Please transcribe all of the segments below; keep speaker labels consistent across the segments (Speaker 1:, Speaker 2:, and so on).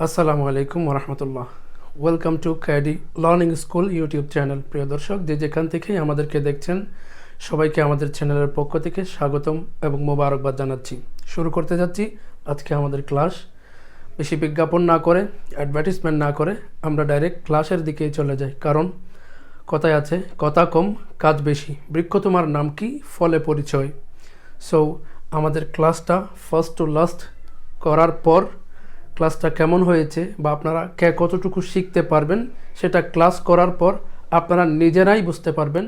Speaker 1: আসসালামু আলাইকুম ওরহমতুল্লাহ। Welcome to ক্যাডি learning school YouTube channel. প্রিয় দর্শক, যেখান থেকেই আমাদেরকে দেখছেন, সবাইকে আমাদের চ্যানেলের পক্ষ থেকে স্বাগতম এবং মোবারকবাদ জানাচ্ছি। শুরু করতে যাচ্ছি আজকে আমাদের ক্লাস। বেশি বিজ্ঞাপন না করে, অ্যাডভার্টিসমেন্ট না করে আমরা ডাইরেক্ট ক্লাসের দিকেই চলে যাই। কারণ কথায় আছে, কথা কম কাজ বেশি, বৃক্ষ তোমার নাম কি ফলে পরিচয়। সো আমাদের ক্লাসটা ফার্স্ট টু লাস্ট করার পর ক্লাসটা কেমন হয়েছে বা আপনারা কতটুকু শিখতে পারবেন সেটা ক্লাস করার পর আপনারা নিজেরাই বুঝতে পারবেন।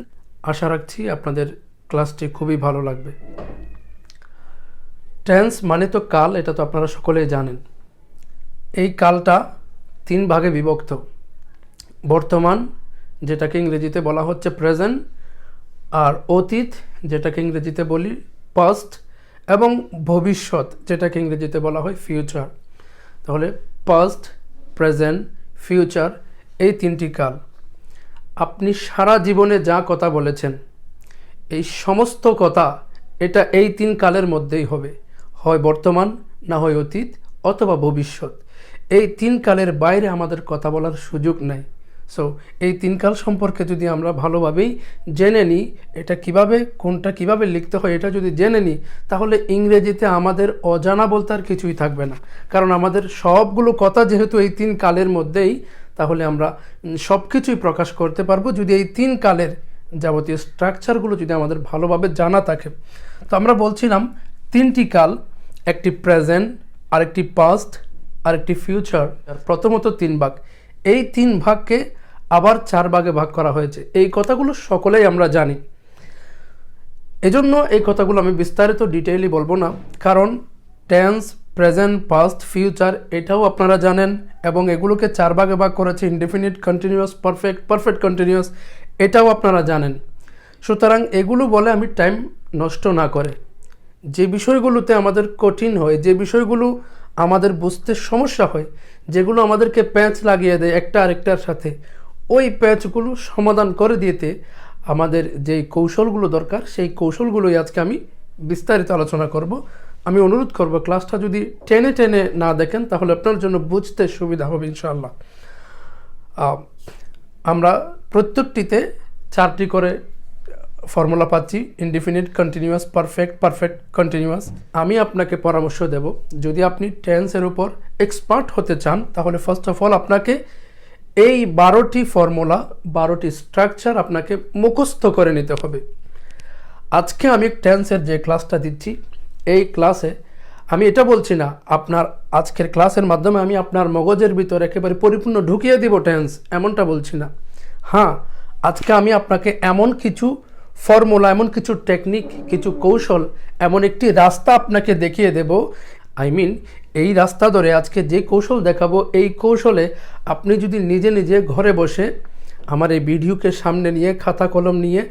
Speaker 1: আশা রাখছি আপনাদের ক্লাসটি খুবই ভালো লাগবে। টেন্স মানে তো কাল, এটা তো আপনারা সকলেই জানেন। এই কালটা 3 ভাগে বিভক্ত। বর্তমান, যেটাকে ইংরেজিতে বলা হচ্ছে প্রেজেন্ট, আর অতীত, যেটাকে ইংরেজিতে বলি পাস্ট, এবং ভবিষ্যৎ, যেটাকে ইংরেজিতে বলা হয় ফিউচার। তাহলে পাস্ট, প্রেজেন্ট, ফিউচার, এই 3টি কাল। আপনি সারা জীবনে যা কথা বলেছেন, এই সমস্ত কথা এটা এই 3 কালের মধ্যেই হবে, হয় বর্তমান, না হয় অতীত, অথবা ভবিষ্যৎ। এই 3 কালের বাইরে আমাদের কথা বলার সুযোগ নেই। সো এই 3 কাল সম্পর্কে যদি আমরা ভালোভাবেই জেনে নিই, এটা কিভাবে, কোনটা কিভাবে লিখতে হয় এটা যদি জেনে নিই, তাহলে ইংরেজিতে আমাদের অজানা বলতে আর কিছুই থাকবে না। কারণ আমাদের সবগুলো কথা যেহেতু এই 3 কালের মধ্যেই, তাহলে আমরা সব কিছুই প্রকাশ করতে পারবো যদি এই 3 কালের যাবতীয় স্ট্রাকচারগুলো যদি আমাদের ভালোভাবে জানা থাকে। তো আমরা বলছিলাম 3টি কাল, একটি প্রেজেন্ট, আরেকটি পাস্ট, আরেকটি ফিউচার। প্রথমত 3 ভাগ। এই 3 ভাগকে আবার 4 ভাগে ভাগ করা হয়েছে। এই কথাগুলো সকলেই আমরা জানি, এজন্য এই কথাগুলো আমি বিস্তারিত ডিটেইলি বলবো না। কারণ টেন্স, প্রেজেন্ট, পাস্ট, ফিউচার এটাও আপনারা জানেন, এবং এগুলোকে 4 ভাগে ভাগ করেছে। Indefinite, continuous, perfect, perfect continuous, এটাও আপনারা জানেন। সুতরাং এগুলো বলে আমি টাইম নষ্ট না করে, যে বিষয়গুলোতে আমাদের কঠিন হয়, যে বিষয়গুলো আমাদের বুঝতে সমস্যা হয়, যেগুলো আমাদেরকে প্যাঁচ লাগিয়ে দেয় একটা আরেকটার সাথে, ওই প্যাঁচগুলো সমাধান করে দিতে আমাদের যেই কৌশলগুলো দরকার, সেই কৌশলগুলোই আজকে আমি বিস্তারিত আলোচনা করব। আমি অনুরোধ করব, ক্লাসটা যদি টেনে টেনে না দেখেন তাহলে আপনার জন্য বুঝতে সুবিধা হবে ইনশাআল্লাহ। আমরা প্রত্যেকটিতে 4টি করে ফর্মুলা পাচ্ছি: indefinite, continuous, perfect, perfect continuous. আমি আপনাকে পরামর্শ দেব, যদি আপনি টেন্সের উপর এক্সপার্ট হতে চান, তাহলে ফার্স্ট অফ অল আপনাকে এই 12টি ফর্মুলা, 12টি স্ট্রাকচার আপনাকে মুখস্থ করে নিতে হবে। আজকে আমি টেন্সের যে ক্লাসটা দিচ্ছি, এই ক্লাসে আমি এটা বলছি না আপনার আজকের ক্লাসের মাধ্যমে আমি আপনার মগজের ভিতর একেবারে পরিপূর্ণ ঢুকিয়ে দিব টেন্স, এমনটা বলছি না। হ্যাঁ, আজকে আমি আপনাকে এমন কিছু ফর্মুলা, এমন কিছু টেকনিক, কিছু কৌশল, এমন একটি রাস্তা আপনাকে দেখিয়ে দেব। এই রাস্তা ধরে আজকে যে কৌশল দেখাবো, এই কৌশলে আপনি যদি নিজে নিজে ঘরে বসে আমার এই ভিডিওকে সামনে নিয়ে, খাতা কলম নিয়ে,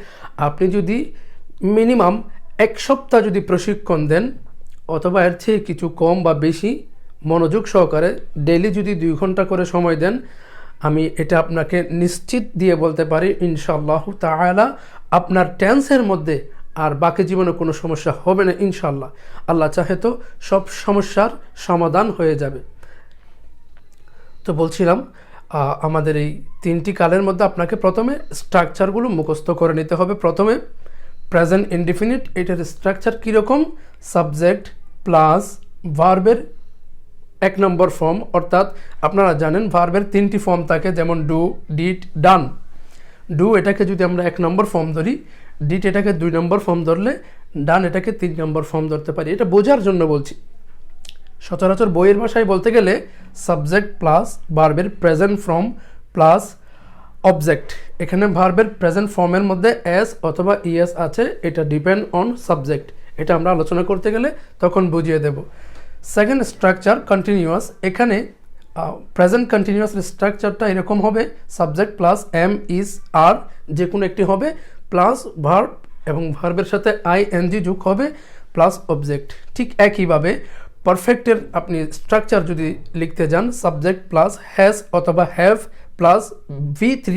Speaker 1: আপনি যদি মিনিমাম 1 সপ্তাহ যদি প্রশিক্ষণ দেন, অথবা এর চেয়ে কিছু কম বা বেশি মনোযোগ সহকারে ডেইলি যদি 2 ঘন্টা করে সময় দেন, আমি এটা আপনাকে নিশ্চিত দিয়ে বলতে পারি ইনশাআল্লাহ তাআলা আপনার টেন্সের মধ্যে আর বাকি জীবনে কোনো সমস্যা হবে না ইনশাআল্লাহ। আল্লাহ চাহে তো সব সমস্যার সমাধান হয়ে যাবে। তো বলছিলাম, আমাদের এই 3টি কালের মধ্যে আপনাকে প্রথমে স্ট্রাকচারগুলো মুখস্থ করে নিতে হবে। প্রথমে প্রেজেন্ট ইনডিফিনিট, এটার স্ট্রাকচার কীরকম: সাবজেক্ট প্লাস ভার্বের 1 নম্বর ফর্ম। অর্থাৎ আপনারা জানেন ভার্বের 3টি ফর্ম থাকে, যেমন ডু, ডিড, ডান। ডু এটাকে যদি আমরা 1 নম্বর ফর্ম ধরি, ডিড এটাকে 2 নম্বর ফর্ম ধরলে, ডান এটাকে 3 নম্বর ফর্ম ধরতে পারি। এটা বোঝার জন্য বলছি। সচরাচর বইয়ের ভাষায় বলতে গেলে সাবজেক্ট প্লাস ভার্বের প্রেজেন্ট ফর্ম প্লাস অবজেক্ট। এখানে ভার্বের প্রেজেন্ট ফর্মের মধ্যে এস অথবা ইএস আছে, এটা ডিপেন্ড অন সাবজেক্ট। এটা আমরা আলোচনা করতে গেলে তখন বুঝিয়ে দেব। Second structure continuous. এখানে প্রেজেন্ট কন্টিনিউয়াস স্ট্রাকচারটা এরকম হবে: subject plus am, is, are, যে কোনো একটি হবে, প্লাস ভার্ব, এবং ভার্বের সাথে আইএনজি যোগ হবে, প্লাস অবজেক্ট। ঠিক একইভাবে পারফেক্টের আপনি স্ট্রাকচার যদি লিখতে যান, সাবজেক্ট প্লাস হ্যাজ অথবা হ্যাভ প্লাস V3,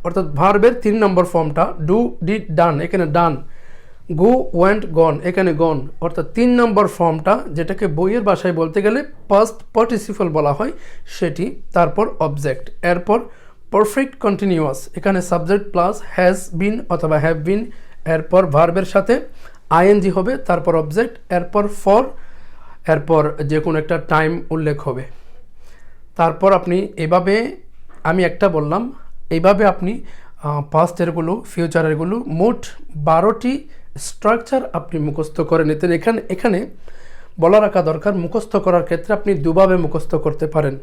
Speaker 1: অর্থাৎ ভার্বের 3 নম্বর ফর্মটা ডু, ডিড, ডান। এখানে ডান, গো ওয়েন্ট গন, এখানে গন অর্থাৎ 3 নম্বর ফর্মটা, যেটাকে বইয়ের ভাষায় বলতে গেলে পাস্ট পার্টিসিপল বলা হয় সেটি, তারপর অবজেক্ট, এরপর পারফেক্ট কন্টিনিউয়াস, এখানে সাবজেক্ট প্লাস হ্যাজ বিন অথবা হ্যাভ বিন, এরপর ভার্বের সাথে আইএনজি হবে, তারপর অবজেক্ট, এরপর ফর, এরপর যে কোনো একটা টাইম উল্লেখ হবে। তারপর আপনি এভাবে, আমি একটা বললাম, এইভাবে আপনি পাস্টেরগুলো ফিউচারেরগুলো মোট 12টি স্ট্রাকচার আপনি মুখস্থ করে নিতেন। এখানে বলা রাখা দরকার, মুখস্থ করার ক্ষেত্রে আপনি দুভাবে মুখস্থ করতে পারেন।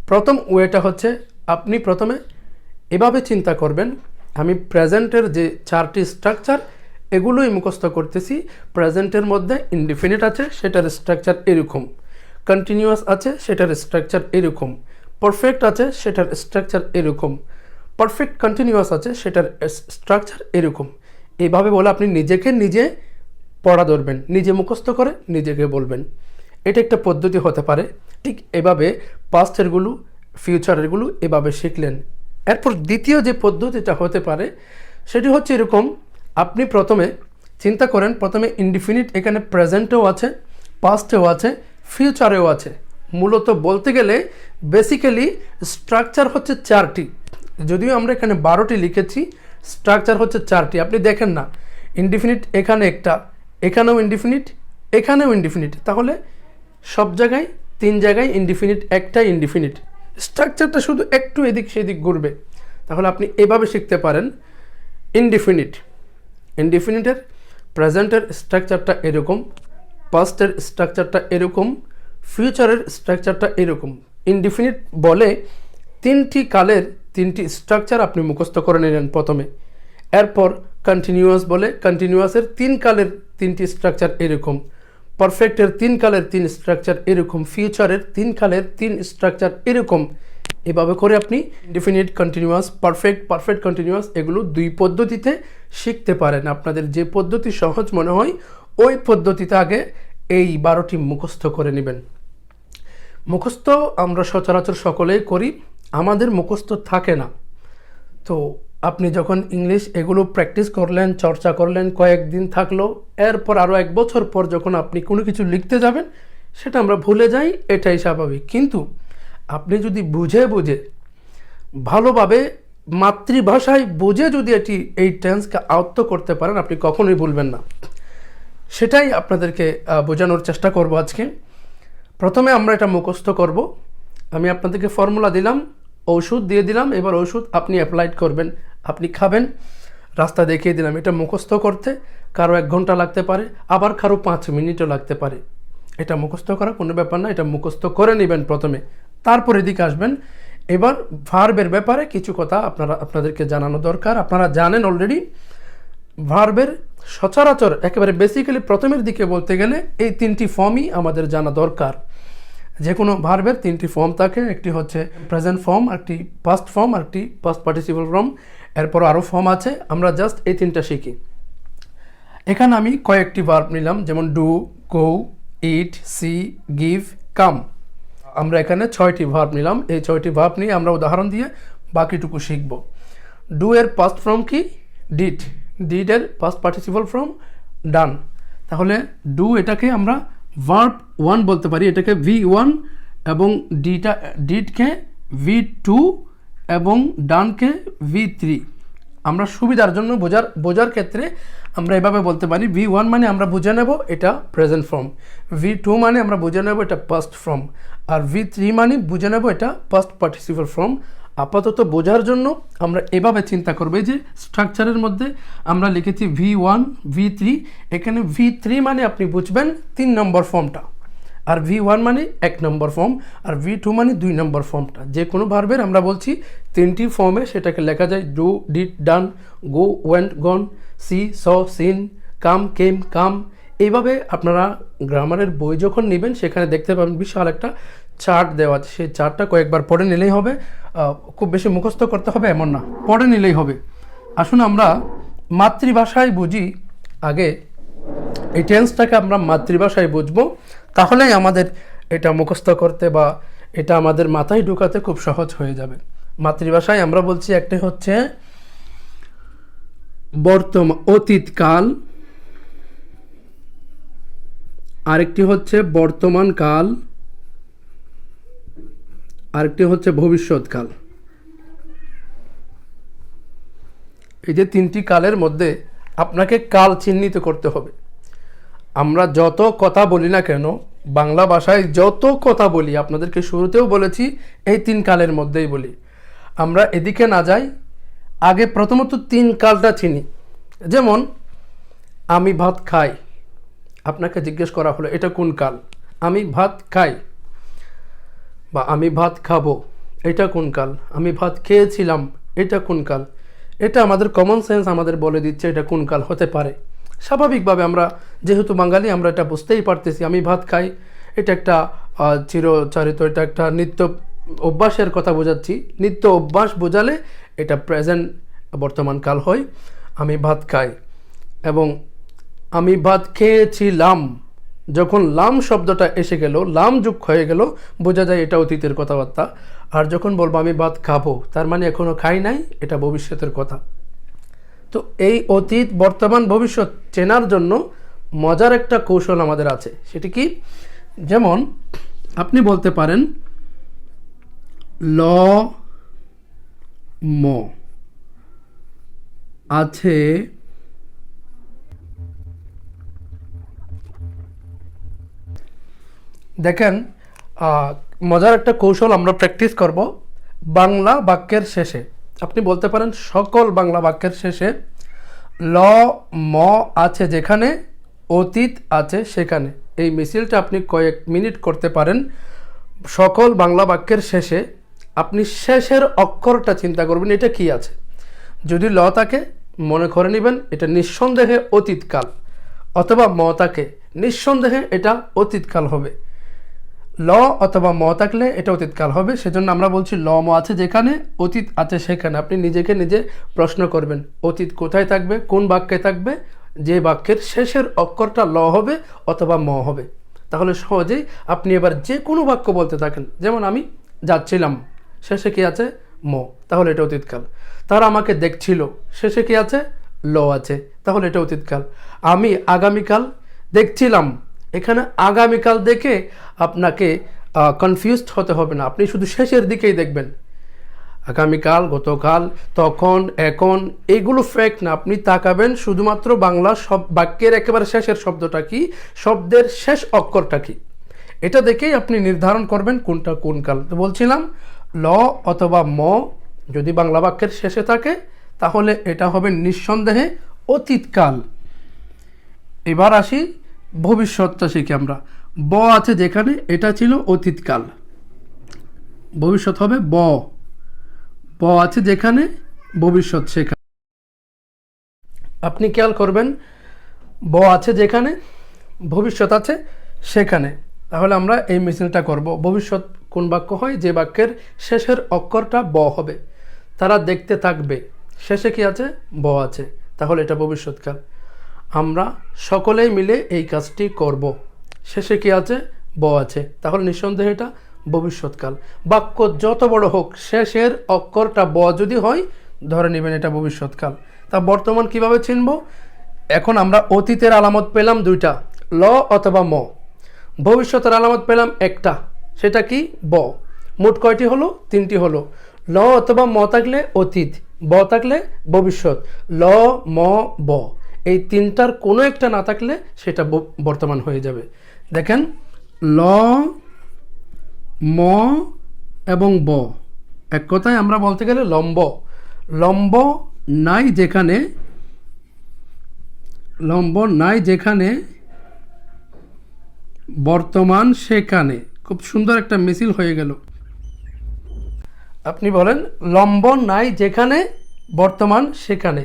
Speaker 1: প্রথম ওয়েটা হচ্ছে আপনি প্রথমে এভাবে চিন্তা করবেন, আমি প্রেজেন্টের যে 4টি স্ট্রাকচার এগুলোই মুখস্থ করতেছি। প্রেজেন্টের মধ্যে ইনডিফিনিট আছে, সেটার স্ট্রাকচার এরকম, কন্টিনিউয়াস আছে, সেটার স্ট্রাকচার এরকম, পারফেক্ট আছে, সেটার স্ট্রাকচার এরকম, পারফেক্ট কন্টিনিউয়াস আছে, সেটার স্ট্রাকচার এরকম। এইভাবে বলে আপনি নিজেকে নিজে পড়া ধরবেন, নিজে মুখস্থ করে নিজেকে বলবেন। এটা একটা পদ্ধতি হতে পারে। ঠিক এভাবে পাস্টেরগুলো ফিউচারেরগুলো এভাবে শিখলেন। এরপর দ্বিতীয় যে পদ্ধতিটা হতে পারে সেটি হচ্ছে এরকম, আপনি প্রথমে চিন্তা করেন, প্রথমে ইনডিফিনিট এখানে প্রেজেন্টেও আছে, পাস্টেও আছে, ফিউচারেও আছে। মূলত বলতে গেলে বেসিক্যালি স্ট্রাকচার হচ্ছে 4টি, যদিও আমরা এখানে 12টি লিখেছি, স্ট্রাকচার হচ্ছে 4টি। আপনি দেখেন না, ইনডিফিনিট এখানে একটা, এখানেও ইনডিফিনিট, এখানেও ইনডিফিনিট, তাহলে সব জায়গায় 3 জায়গায় ইনডিফিনিট, একটাই ইনডিফিনিট, স্ট্রাকচারটা শুধু একটু এদিক সেদিক ঘুরবে। তাহলে আপনি এভাবে শিখতে পারেন, ইনডিফিনিটের প্রেজেন্টের স্ট্রাকচারটা এরকম, পাস্টের স্ট্রাকচারটা এরকম, ফিউচারের স্ট্রাকচারটা এরকম। ইনডিফিনিট বলে 3টি কালের 3টি স্ট্রাকচার আপনি মুখস্থ করে নিলেন প্রথমে। এরপর কন্টিনিউয়াস বলে কন্টিনিউয়াসের 3 কালের 3টি স্ট্রাকচার এরকম, পারফেক্টের 3 কালের 3 স্ট্রাকচার এরকম, ফিউচারের 3 কালের 3 স্ট্রাকচার এরকম। এভাবে করে আপনি ইনডিফিনিট, কন্টিনিউয়াস, পারফেক্ট কন্টিনিউয়াস এগুলো 2 পদ্ধতিতে শিখতে পারেন। আপনাদের যে পদ্ধতি সহজ মনে হয় ওই পদ্ধতিতে আগে এই 12টি মুখস্থ করে নেবেন। মুখস্থ আমরা সচরাচর সকলেই করি, আমাদের মুখস্থ থাকে না। তো আপনি যখন ইংলিশ এগুলো প্র্যাকটিস করলেন, চর্চা করলেন, কয়েকদিন থাকলো, এরপর আরও 1 বছর পর যখন আপনি কোনো কিছু লিখতে যাবেন সেটা আমরা ভুলে যাই, এটাই স্বাভাবিক। কিন্তু আপনি যদি বুঝে ভালোভাবে মাতৃভাষায় বুঝে যদি এই টেন্সকে আয়ত্ত করতে পারেন, আপনি কখনোই ভুলবেন না। সেটাই আপনাদেরকে বোঝানোর চেষ্টা করব আজকে। প্রথমে আমরা এটা মুখস্থ করব। আমি আপনাদেরকে ফর্মুলা দিলাম, ওষুধ দিয়ে দিলাম, এবার ওষুধ আপনি অ্যাপ্লাইড করবেন, আপনি খাবেন, রাস্তা দেখিয়ে দিলাম। এটা মুখস্থ করতে কারো 1 ঘন্টা লাগতে পারে, আবার কারো 5 মিনিটও লাগতে পারে। এটা মুখস্থ করা কোনো ব্যাপার না, এটা মুখস্থ করে নেবেন প্রথমে, তারপর এদিকে আসবেন। এবার ভার্বের ব্যাপারে কিছু কথা আপনাদেরকে জানানো দরকার। আপনারা জানেন অলরেডি, ভার্বের সচরাচর একেবারে বেসিক্যালি প্রথমের দিকে বলতে গেলে এই 3টি ফর্মই আমাদের জানা দরকার। যে কোনো ভার্বের 3টি ফর্ম থাকে, একটি হচ্ছে প্রেজেন্ট ফর্ম, একটি পাস্ট ফর্ম, আর একটি পাস্ট পার্টিসিপল ফর্ম, এরপর আরও ফর্ম আছে। আমরা জাস্ট এই 3টা শিখি। এখানে আমি কয়েকটি ভার্ব নিলাম, যেমন do, go, eat, see, give, come. আমরা এখানে 6টি ভার্ব নিলাম। এই 6টি ভার্ব নিয়ে আমরা উদাহরণ দিয়ে বাকিটুকু শিখব। ডু এর পাস্ট ফর্ম কি? ডিড। ডিড এর পাস্ট পার্টিসিপল ফর্ম ডান। তাহলে ডু এটাকে আমরা ভার্ব 1 বলতে পারি, এটাকে V1, এবং ডিডকে V2 এবং ডানকে V3। আমরা সুবিধার জন্য বোঝার ক্ষেত্রে আমরা এভাবে বলতে পারি, V1 মানে আমরা বুঝে নেব এটা প্রেজেন্ট ফর্ম, V2 মানে আমরা বুঝে নেব এটা পাস্ট ফর্ম, আর V3 মানে বুঝে নেব এটা পাস্ট পার্টিসিপল ফর্ম। আপাতত বোঝার জন্য আমরা এভাবে চিন্তা করব যে স্ট্রাকচারের মধ্যে আমরা লিখেছি V1, V3, এখানে V3 মানে আপনি বুঝবেন 3 নম্বর ফর্মটা, আর V1 মানে 1 নম্বর ফর্ম, আর V2 মানে 2 নম্বর ফর্মটা। যে কোনো ভার্বের আমরা বলছি 3টি ফর্মে সেটাকে লেখা যায়, do, did, done, go, went, gone, see, saw, seen, come, came, come. এইভাবে আপনারা গ্রামারের বই যখন নেবেন সেখানে দেখতে পাবেন বিশাল একটা চার্ট দেওয়া আছে। সেই চার্টটা কয়েকবার পড়ে নিলেই হবে, খুব বেশি মুখস্থ করতে হবে এমন না, পড়ে নিলেই হবে। আসুন আমরা মাতৃভাষায় বুঝি আগে, এই টেন্সটাকে আমরা মাতৃভাষায় বুঝবো, তাহলেই আমাদের এটা মুখস্থ করতে বা এটা আমাদের মাথায় ঢুকাতে খুব সহজ হয়ে যাবে। মাতৃভাষায় আমরা বলছি, একটা হচ্ছে বর্তমান, অতীতকাল, আরেকটি হচ্ছে বর্তমান কাল, আরেকটি হচ্ছে ভবিষ্যৎকাল। এই যে তিনটি কালের মধ্যে আপনাকে কাল চিহ্নিত করতে হবে। আমরা যত কথা বলি না কেন, বাংলা ভাষায় যত কথা বলি, আপনাদেরকে শুরুতেও বলেছি এই তিন কালের মধ্যেই বলি। আমরা এদিকে না যাই, আগে প্রথমত তিন কালটা চিনি। যেমন আমি ভাত খাই, আপনাকে জিজ্ঞেস করা হলো এটা কোন কাল? আমি ভাত খাই বা আমি ভাত খাবো, এটা কোন কাল? আমি ভাত খেয়েছিলাম, এটা কোন কাল? এটা আমাদের কমন সেন্স আমাদের বলে দিচ্ছে এটা কোন কাল হতে পারে। স্বাভাবিকভাবে আমরা যেহেতু বাঙালি, আমরা এটা বুঝতেই পারতেছি। আমি ভাত খাই, এটা একটা চিরচারিত, এটা একটা নিত্য অভ্যাসের কথা বোঝাচ্ছি। নিত্য অভ্যাস বোঝালে এটা প্রেজেন্ট বর্তমান কাল হয়। আমি ভাত খাই এবং আমি ভাত খেয়েছিলাম, যখন লাম শব্দটা এসে গেল, লাম যুগ হয়ে গেল, বোঝা যায় এটা অতীতের কথাবার্তা। আর যখন বলবো আমি ভাত খাবো, তার মানে এখনো খাই নাই, এটা ভবিষ্যতের কথা। তো এই অতীত, বর্তমান, ভবিষ্যৎ চেনার জন্য মজার একটা কৌশল আমাদের আছে। সেটি কি? যেমন আপনি বলতে পারেন ল ম আছে দেখেন, মজার একটা কৌশল আমরা প্র্যাকটিস করব। বাংলা বাক্যের শেষে আপনি বলতে পারেন সকল বাংলা বাক্যের শেষে ল ম আছে যেখানে, অতীত আছে সেখানে। এই মিছিলটা আপনি কয়েক মিনিট করতে পারেন। সকল বাংলা বাক্যের শেষে আপনি শেষের অক্ষরটা চিন্তা করবেন এটা কি আছে। যদি ল থাকে মনে করে নেবেন এটা নিঃসন্দেহে অতীতকাল, অথবা ম থাকে নিঃসন্দেহে এটা অতীতকাল হবে। ল অথবা ম থাকলে এটা অতীতকাল হবে। সেজন্য আমরা বলছি ল ম আছে যেখানে, অতীত আছে সেখানে। আপনি নিজেকে নিজে প্রশ্ন করবেন অতীত কোথায় থাকবে, কোন বাক্যে থাকবে? যে বাক্যের শেষের অক্ষরটা ল হবে অথবা ম হবে। তাহলে সহজেই আপনি এবার যে কোনো বাক্য বলতে থাকেন। যেমন আমি যাচ্ছিলাম, শেষে কি আছে? ম, তাহলে এটা অতীতকাল। তারা আমাকে দেখছিল, শেষে কি আছে? ল আছে, তাহলে এটা অতীতকাল। আমি আগামীকাল দেখছিলাম, এখানে আগামীকাল দেখে আপনাকে কনফিউজড হতে হবে না, আপনি শুধু শেষের দিকেই দেখবেন। আগামীকাল, গতকাল, তখন, এখন, এগুলো ফ্যাক্ট না। আপনি তাকাবেন শুধুমাত্র বাংলা সব বাক্যের একেবারে শেষের শব্দটা কি, শব্দের শেষ অক্ষরটা কি, এটা দেখেই আপনি নির্ধারণ করবেন কোনটা কোন কাল। তো বলছিলাম ল অথবা ম যদি বাংলা বাক্যের শেষে থাকে তাহলে এটা হবে নিঃসন্দেহে অতীতকাল। এবার আসি ভবিষ্যৎটা শিখি আমরা। ব আছে যেখানে, এটা ছিল অতীতকাল, ভবিষ্যৎ হবে ব। ব আছে যেখানে, ভবিষ্যৎ সেখানে। আপনি খেয়াল করবেন ব আছে যেখানে, ভবিষ্যৎ আছে সেখানে। তাহলে আমরা এই মিছিলটা করব। ভবিষ্যৎ কোন বাক্য হয়? যে বাক্যের শেষের অক্ষরটা ব হবে। তারা দেখতে থাকবে, শেষে কি আছে? ব আছে, তাহলে এটা ভবিষ্যৎকাল। আমরা সকলেই মিলে এই কাজটি করব, শেষে কি আছে? ব আছে, তাহলে নিঃসন্দেহে এটা ভবিষ্যৎকাল। বাক্য যত বড় হোক, শেষের অক্ষরটা ব যদি হয় ধরে নেবেন এটা ভবিষ্যৎকাল। তা বর্তমান কিভাবে চিনব? এখন আমরা অতীতের আলামত পেলাম দুইটা, ল অথবা ম। ভবিষ্যতের আলামত পেলাম একটা, সেটা কি? ব। মোট কয়টি হলো? তিনটি হলো। ল অথবা ম থাকলে অতীত, ব থাকলে ভবিষ্যৎ। ল ম ব, এই তিনটার কোনো একটা না থাকলে সেটা বর্তমান হয়ে যাবে। দেখেন ল ম এবং ব, এক কথায় আমরা বলতে গেলে লম্ব। লম্ব নাই যেখানে, লম্ব নাই যেখানে, বর্তমান সেখানে। খুব সুন্দর একটা মিছিল হয়ে গেল। আপনি বলেন লম্ব নাই যেখানে, বর্তমান সেখানে।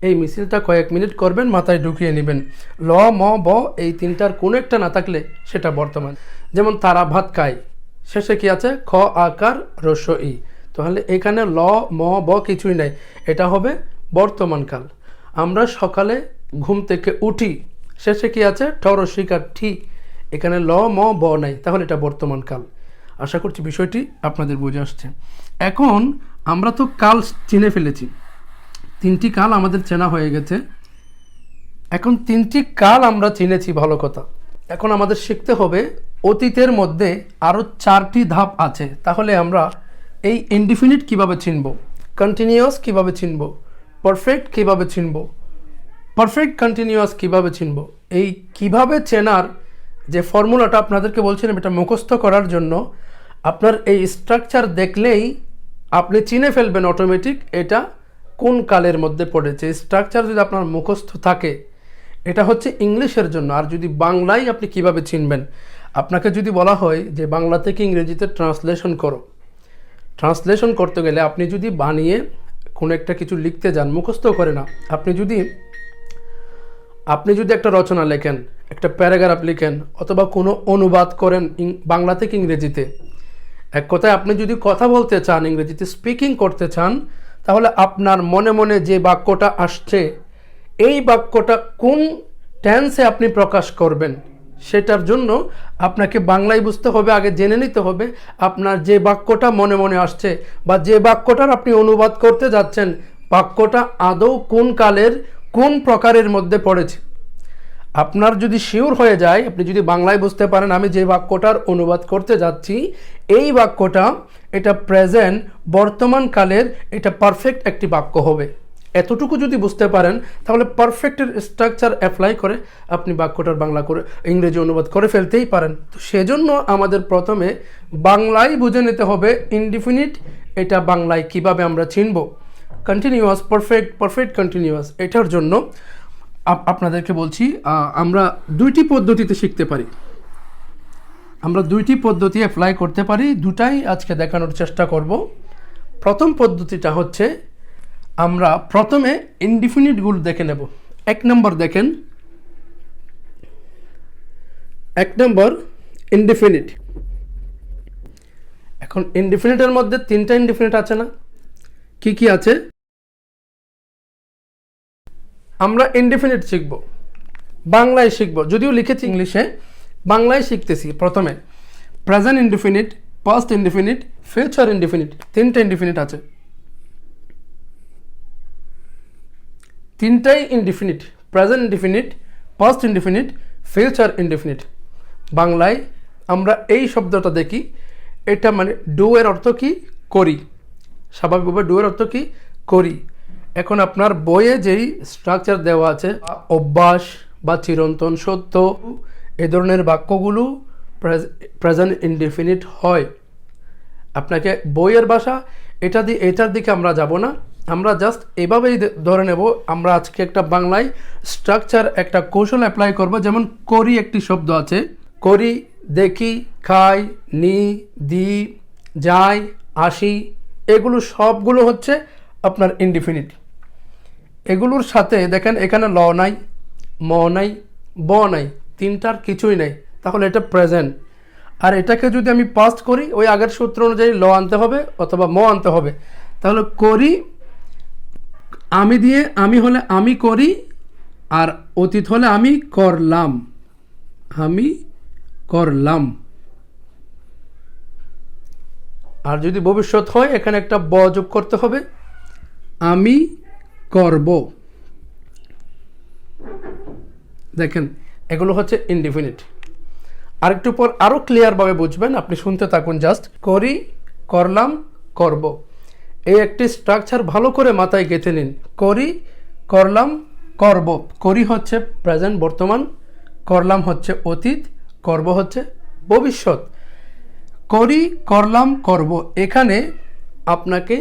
Speaker 1: এই মিছিলটা কয়েক মিনিট করবেন, মাথায় ঢুকিয়ে নেবেন। ল ম ব এই তিনটার কোনো একটা না থাকলে সেটা বর্তমান। যেমন তারা ভাত খায়, শেষে কি আছে? খ আকার রস্য ই। তাহলে এখানে ল ম ব কিছুই নাই, এটা হবে বর্তমানকাল। আমরা সকালে ঘুম থেকে উঠি, শেষে কি আছে? ঠ রস্যিকার ঠি। এখানে ল ম ব নাই, তাহলে এটা বর্তমানকাল। আশা করছি বিষয়টি আপনাদের বুঝে আসছে। এখন আমরা তো কাল চিনে ফেলেছি, তিনটি কাল আমাদের চেনা হয়ে গেছে। এখন তিনটি কাল আমরা চিনেছি, ভালো কথা। এখন আমাদের শিখতে হবে অতীতের মধ্যে আরও 4টি ধাপ আছে। তাহলে আমরা এই ইনডিফিনিট কিভাবে চিনব, কন্টিনিউয়াস কিভাবে চিনব, পারফেক্ট কিভাবে চিনব, পারফেক্ট কন্টিনিউয়াস কিভাবে চিনব, এই কিভাবে চেনার যে ফর্মুলাটা আপনাদেরকে বলছিলাম, এটা মুখস্থ করার জন্য আপনার এই স্ট্রাকচার দেখলেই আপনি চিনে ফেলবেন অটোমেটিক এটা কোন কালের মধ্যে পড়েছে। স্ট্রাকচার যদি আপনার মুখস্থ থাকে, এটা হচ্ছে ইংলিশের জন্য। আর যদি বাংলায় আপনি কিভাবে চিনবেন, আপনাকে যদি বলা হয় যে বাংলা থেকে ইংরেজিতে ট্রান্সলেশন করো, ট্রান্সলেশন করতে গেলে আপনি যদি বানিয়ে কোনো একটা কিছু লিখতে যান, মুখস্থ করে না, আপনি যদি একটা রচনা লেখেন, একটা প্যারাগ্রাফ লিখেন, অথবা কোনো অনুবাদ করেন বাংলা থেকে ইংরেজিতে, এক কথায় আপনি যদি কথা বলতে চান, ইংরেজিতে স্পিকিং করতে চান, তাহলে আপনার মনে মনে যে বাক্যটা আসছে, এই বাক্যটা কোন টেন্সে আপনি প্রকাশ করবেন, সেটার জন্য আপনাকে বাংলায় বুঝতে হবে, আগে জেনে নিতে হবে আপনার যে বাক্যটা মনে মনে আসছে বা যে বাক্যটার আপনি অনুবাদ করতে যাচ্ছেন, বাক্যটা আদৌ কোন কালের কোন প্রকারের মধ্যে পড়েছে। আপনার যদি শিওর হয়ে যায়, আপনি যদি বাংলায় বুঝতে পারেন আমি যে বাক্যটার অনুবাদ করতে যাচ্ছি, এই বাক্যটা এটা প্রেজেন্ট বর্তমান কালের, এটা পারফেক্ট একটি বাক্য হবে, এতটুকু যদি বুঝতে পারেন, তাহলে পারফেক্টের স্ট্রাকচার অ্যাপ্লাই করে আপনি বাক্যটার বাংলা করে ইংরেজি অনুবাদ করে ফেলতেই পারেন। তো সেজন্য আমাদের প্রথমে বাংলায় বুঝে নিতে হবে ইনডিফিনিট এটা বাংলায় কিভাবে আমরা চিনব, কন্টিনিউয়াস, পারফেক্ট কন্টিনিউয়াস। এটার জন্য আপনাদেরকে বলছি আমরা 2টি পদ্ধতিতে শিখতে পারি, আমরা 2টি পদ্ধতি অ্যাপ্লাই করতে পারি, দুটাই আজকে দেখানোর চেষ্টা করব। প্রথম পদ্ধতিটা হচ্ছে আমরা প্রথমে ইনডিফিনিটগুলো দেখে নেব। 1 নম্বর দেখেন, 1 নম্বর ইনডিফিনিট। এখন ইনডিফিনিটের মধ্যে 3টা ইনডিফিনিট আছে না, কি কি আছে? আমরা ইনডিফিনিট শিখব, বাংলায় শিখব, যদিও লিখেছি ইংলিশে, বাংলায় শিখতেছি। প্রথমে present indefinite, past indefinite, future indefinite, 3টা ইনডিফিনিট আছে, 3টাই indefinite, present indefinite, past indefinite, future indefinite. বাংলায় আমরা এই শব্দটা দেখি, এটা মানে ডু এর অর্থ কি? করি। স্বাভাবিকভাবে ডু এর অর্থ কি? করি। এখন আপনার বইয়ে যেই স্ট্রাকচার দেওয়া আছে, অভ্যাস বা চিরন্তন সত্য, এ ধরনের বাক্যগুলো প্রেজেন্ট ইনডিফিনিট হয়। আপনাকে বইয়ের ভাষা এটার দিকে আমরা যাব না, আমরা জাস্ট এভাবেই ধরে নেব। আমরা আজকে একটা বাংলায় স্ট্রাকচার, একটা কৌশল অ্যাপ্লাই করব। যেমন করি একটি শব্দ আছে, করি, দেখি, খাই, নি, দি, যাই, আসি, এগুলো সবগুলো হচ্ছে আপনার ইনডিফিনিট। এগুলোর সাথে দেখেন এখানে ল নাই, ম নাই, ব নাই, 3টার কিছুই নাই, তাহলে এটা প্রেজেন্ট। আর এটাকে যদি আমি পাস্ট করি, ওই আগের সূত্র অনুযায়ী ল আনতে হবে অথবা ম আনতে হবে। তাহলে করি, আমি দিয়ে, আমি হলে আমি করি, আর অতীত হলে আমি করলাম, আমি করলাম। আর যদি ভবিষ্যৎ হয়, এখানে একটা ব যোগ করতে হবে, আমি করব। দেখেন এগুলো হচ্ছে ইনডিফিনিট। আরেকটু পর আরও ক্লিয়ারভাবে বুঝবেন, আপনি শুনতে থাকুন জাস্ট। করি, করলাম, করব, এই একটি স্ট্রাকচার ভালো করে মাথায় গেঁথে নিন। করি, করলাম, করব। করি হচ্ছে প্রেজেন্ট বর্তমান, করলাম হচ্ছে অতীত, করব হচ্ছে ভবিষ্যৎ। করি, করলাম, করব, এখানে আপনাকে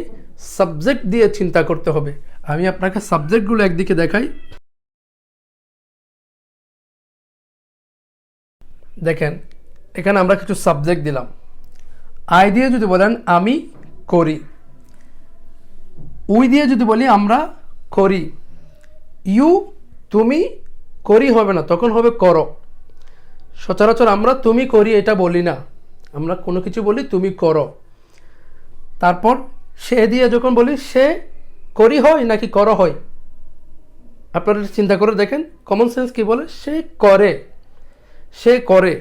Speaker 1: সাবজেক্ট দিয়ে চিন্তা করতে হবে। আমি আপনাকে সাবজেক্টগুলো একদিকে দেখাই। দেখেন এখানে আমরা কিছু সাবজেক্ট দিলাম। আই দিয়ে যদি বলেন আমি করি, উই দিয়ে যদি বলি আমরা করি, ইউ, তুমি, করি হবে না, তখন হবে করো। সচরাচর আমরা তুমি করি এটা বলি না, আমরা কোনো কিছু বলি তুমি করো। তারপর সে দিয়ে যখন বলি, সে করি হয় নাকি করো হয়? আপনারা চিন্তা করে দেখেন, কমন সেন্স কি বলে? সে করে, সে করে।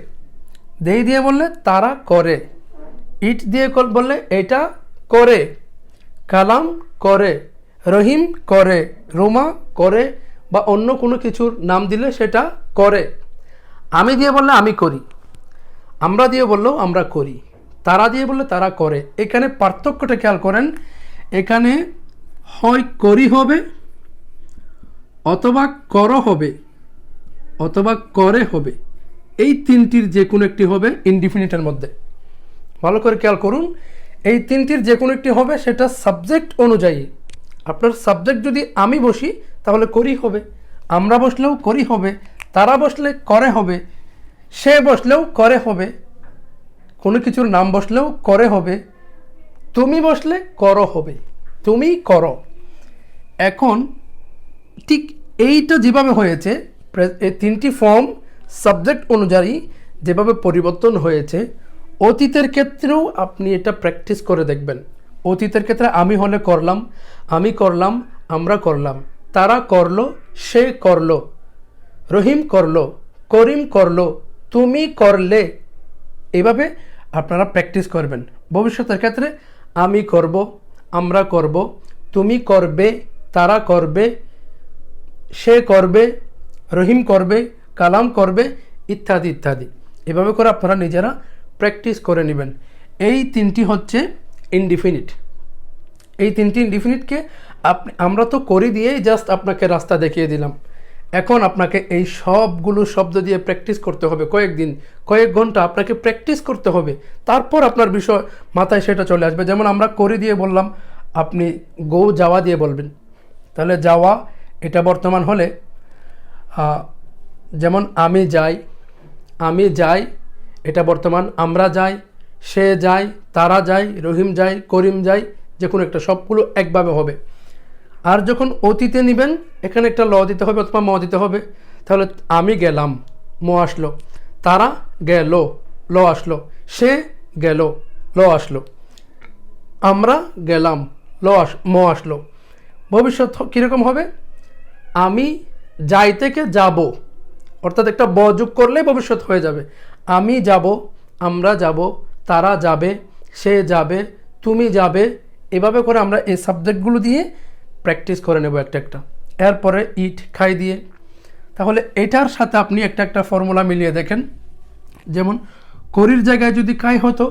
Speaker 1: দেই দিয়ে বললে তারা করে, ইট দিয়ে বললে এটা করে, কালাম করে, রহিম করে, রোমা করে, বা অন্য কোনো কিছুর নাম দিলে সেটা করে। আমি দিয়ে বললে আমি করি, আমরা দিয়ে বললেও আমরা করি, তারা দিয়ে বললে তারা করে। এখানে পার্থক্যটা খেয়াল করেন, এখানে হয় করি হবে অথবা কর হবে অথবা করে হবে, এই তিনটির যে কোনো একটি হবে ইনডিফিনিটের মধ্যে। ভালো করে খেয়াল করুন, এই তিনটির যে কোনো একটি হবে, সেটা সাবজেক্ট অনুযায়ী। আপনার সাবজেক্ট যদি আমি বসি তাহলে করি হবে, আমরা বসলেও করি হবে, তারা বসলে করে হবে, সে বসলেও করে হবে, কোনো কিছুর নাম বসলেও করে হবে, তুমি বসলে করো হবে, তুমি করো। এখন ঠিক এইটা যেভাবে হয়েছে, এই তিনটি ফর্ম সাবজেক্ট অনুযায়ী যেভাবে পরিবর্তন হয়েছে, অতীতের ক্ষেত্রেও আপনি এটা প্র্যাকটিস করে দেখবেন। অতীতের ক্ষেত্রে আমি হলে করলাম, আমি করলাম, আমরা করলাম, তারা করলো, সে করলো, রহিম করলো, করিম করলো, তুমি করলে। এভাবে আপনারা প্র্যাকটিস করবেন। ভবিষ্যতের ক্ষেত্রে আমি করব, আমরা করব, তুমি করবে, তারা করবে, সে করবে, রহিম করবে, কালাম করবে, ইত্যাদি ইত্যাদি। এভাবে করে আপনারা নিজেরা প্র্যাকটিস করে নেবেন। এই তিনটি হচ্ছে ইনডিফিনিট। এই তিনটি ইনডিফিনিটকে আমরা তো করি দিয়েই জাস্ট আপনাকে রাস্তা দেখিয়ে দিলাম। এখন আপনাকে এই সবগুলো শব্দ দিয়ে প্র্যাকটিস করতে হবে, কয়েকদিন, কয়েক ঘন্টা আপনাকে প্র্যাকটিস করতে হবে। তারপর আপনার বিষয় মাথায় সেটা চলে আসবে। যেমন আমরা করি দিয়ে বললাম, আপনি গো যাওয়া দিয়ে বলবেন, তাহলে যাওয়া এটা বর্তমান হলে, যেমন আমি যাই, আমি যাই এটা বর্তমান, আমরা যাই, সে যায়, তারা যায়, রহিম যায়, করিম যায়, যে কোনো একটা, সবগুলো একভাবে হবে। আর যখন অতীতে নেবেন, এখানে একটা ল দিতে হবে অথবা ম দিতে হবে। তাহলে আমি গেলাম, ম আসলো, তারা গেল, ল আসলো, সে গেল, ল আসলো, আমরা গেলাম, ম আসলো। ভবিষ্যৎ কীরকম হবে? আমি যাই থেকে যাব, অর্থাৎ একটা ব যোগ করলে ভবিষ্যৎ হয়ে যাবে। আমি যাব, আমরা যাব, তারা যাবে, সে যাবে, তুমি যাবে। এভাবে করে আমরা এই সাবজেক্টগুলো দিয়ে প্র্যাকটিস করে নেব একটা একটা। এরপরে ইট, খাই দিয়ে। তাহলে এটার সাথে আপনি একটা একটা ফর্মুলা মিলিয়ে দেখেন। যেমন করির জায়গায় যদি খাই হতো,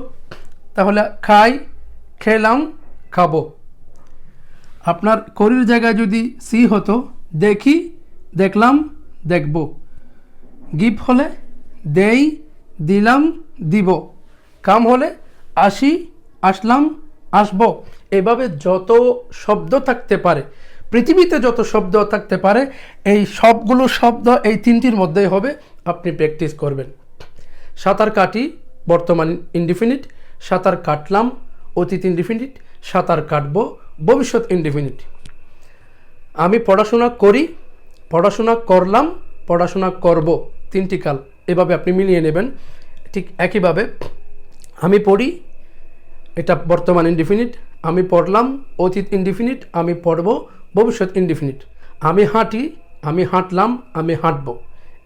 Speaker 1: তাহলে খাই, খেলাম, খাবো। আপনার করির জায়গায় যদি সি হতো, দেখি, দেখলাম, দেখব। গিভ হলে দেই, দিলাম, দিব। কাম হলে আসি, আসলাম, আসবো। এভাবে যত শব্দ থাকতে পারে, পৃথিবীতে যত শব্দ থাকতে পারে, এই সবগুলো শব্দ এই তিনটির মধ্যেই হবে। আপনি প্র্যাকটিস করবেন। সাঁতার কাটি বর্তমান ইনডিফিনিট, সাঁতার কাটলাম অতীত ইনডিফিনিট, সাঁতার কাটবো ভবিষ্যৎ ইনডিফিনিট। আমি পড়াশোনা করি, পড়াশোনা করলাম, পড়াশোনা করব, তিনটি কাল। এভাবে আপনি মিলিয়ে নেবেন। ঠিক একইভাবে আমি পড়ি, এটা বর্তমান ইনডিফিনিট, আমি পড়লাম অতীত ইনডিফিনিট, আমি পড়ব ভবিষ্যৎ ইনডিফিনিট। আমি হাঁটি, আমি হাঁটলাম, আমি হাঁটব।